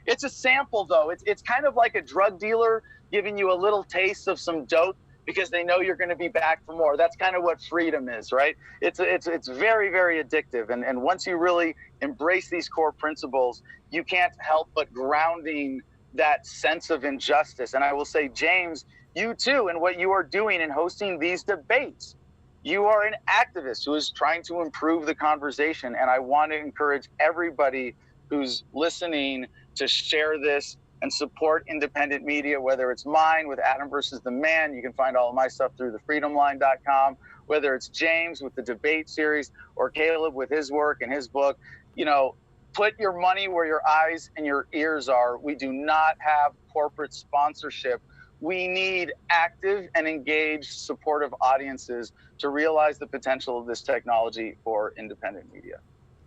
it's a sample, though. It's kind of like a drug dealer giving you a little taste of some dope because they know you're going to be back for more. That's kind of what freedom is, right? It's very, very addictive. And once you really embrace these core principles, you can't help but grounding that sense of injustice. And I will say, James, you too, and what you are doing in hosting these debates, you are an activist who is trying to improve the conversation. And I want to encourage everybody who's listening to share this and support independent media, whether it's mine with Adam versus the Man. You can find all of my stuff through thefreedomline.com, whether it's James with the debate series or Caleb with his work and his book. You know, put your money where your eyes and your ears are. We do not have corporate sponsorship. We need active and engaged supportive audiences to realize the potential of this technology for independent media.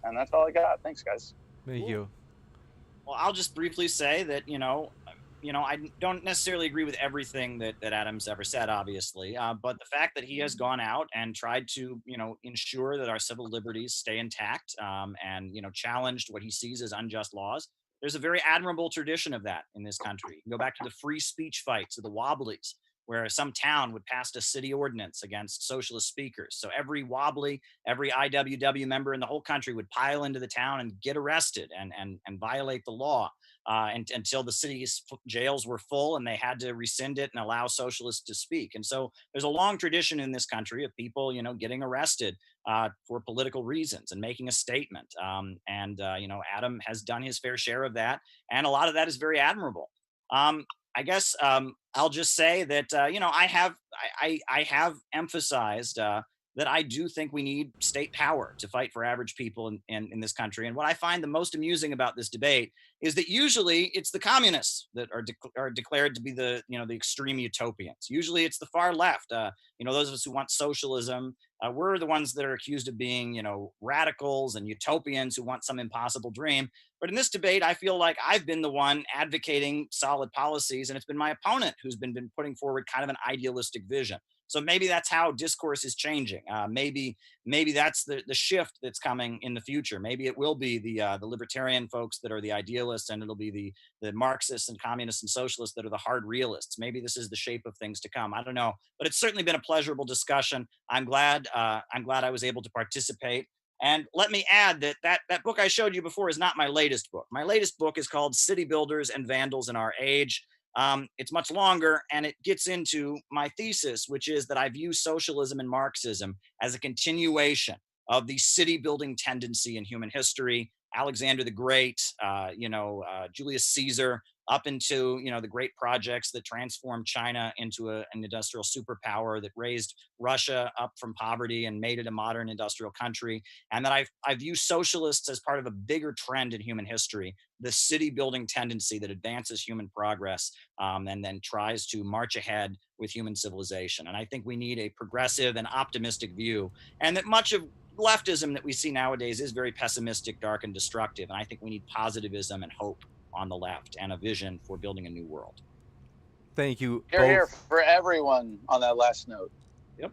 And that's all I got. Thanks, guys. Thank you. Well, I'll just briefly say that, you know, I don't necessarily agree with everything that Adam's ever said, obviously, but the fact that he has gone out and tried to, you know, ensure that our civil liberties stay intact and, you know, challenged what he sees as unjust laws. There's a very admirable tradition of that in this country. You can go back to the free speech fights of the Wobblies, where some town would pass a city ordinance against socialist speakers. So every Wobbly, every IWW member in the whole country would pile into the town and get arrested and violate the law until the city's jails were full and they had to rescind it and allow socialists to speak. And so there's a long tradition in this country of people, you know, getting arrested for political reasons and making a statement. You know, Adam has done his fair share of that. And a lot of that is very admirable. I guess I'll just say that you know, I have emphasized that I do think we need state power to fight for average people in this country. And what I find the most amusing about this debate is that usually it's the communists that are declared to be the, you know, the extreme utopians. Usually it's the far left. You know, those of us who want socialism, we're the ones that are accused of being, you know, radicals and utopians who want some impossible dream. But in this debate, I feel like I've been the one advocating solid policies, and it's been my opponent who's been putting forward kind of an idealistic vision. So maybe that's how discourse is changing. Maybe that's the shift that's coming in the future. Maybe it will be the libertarian folks that are the idealists, and it'll be the Marxists and communists and socialists that are the hard realists. Maybe this is the shape of things to come. I don't know, but it's certainly been a pleasurable discussion. I'm glad I was able to participate. And let me add that book I showed you before is not my latest book. My latest book is called City Builders and Vandals in Our Age. It's much longer, and it gets into my thesis, which is that I view socialism and Marxism as a continuation of the city building tendency in human history. Alexander the Great, Julius Caesar, up into, you know, the great projects that transformed China into an industrial superpower, that raised Russia up from poverty and made it a modern industrial country. And that I view socialists as part of a bigger trend in human history, the city building tendency that advances human progress and then tries to march ahead with human civilization. And I think we need a progressive and optimistic view, and that much of leftism that we see nowadays is very pessimistic, dark, and destructive. And I think we need positivism and hope on the left and a vision for building a new world. Thank you. You're here for everyone on that last note. Yep.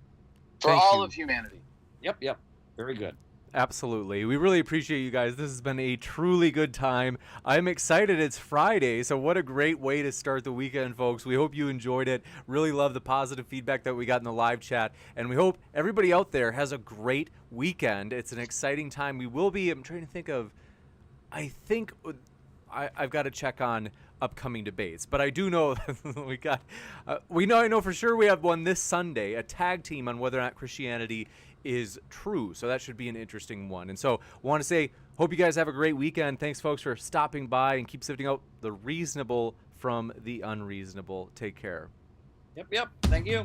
For all of humanity. Yep. Very good. Absolutely. We really appreciate you guys. This has been a truly good time. I'm excited. It's Friday, so what a great way to start the weekend, folks. We hope you enjoyed it. Really love the positive feedback that we got in the live chat, and we hope everybody out there has a great weekend. It's an exciting time. I'm trying to think of, I've got to check on upcoming debates, but I do know I know for sure we have one this Sunday, a tag team on whether or not Christianity is true. So that should be an interesting one. And so I want to say, hope you guys have a great weekend. Thanks, folks, for stopping by, and keep sifting out the reasonable from the unreasonable. Take care. Yep. Thank you.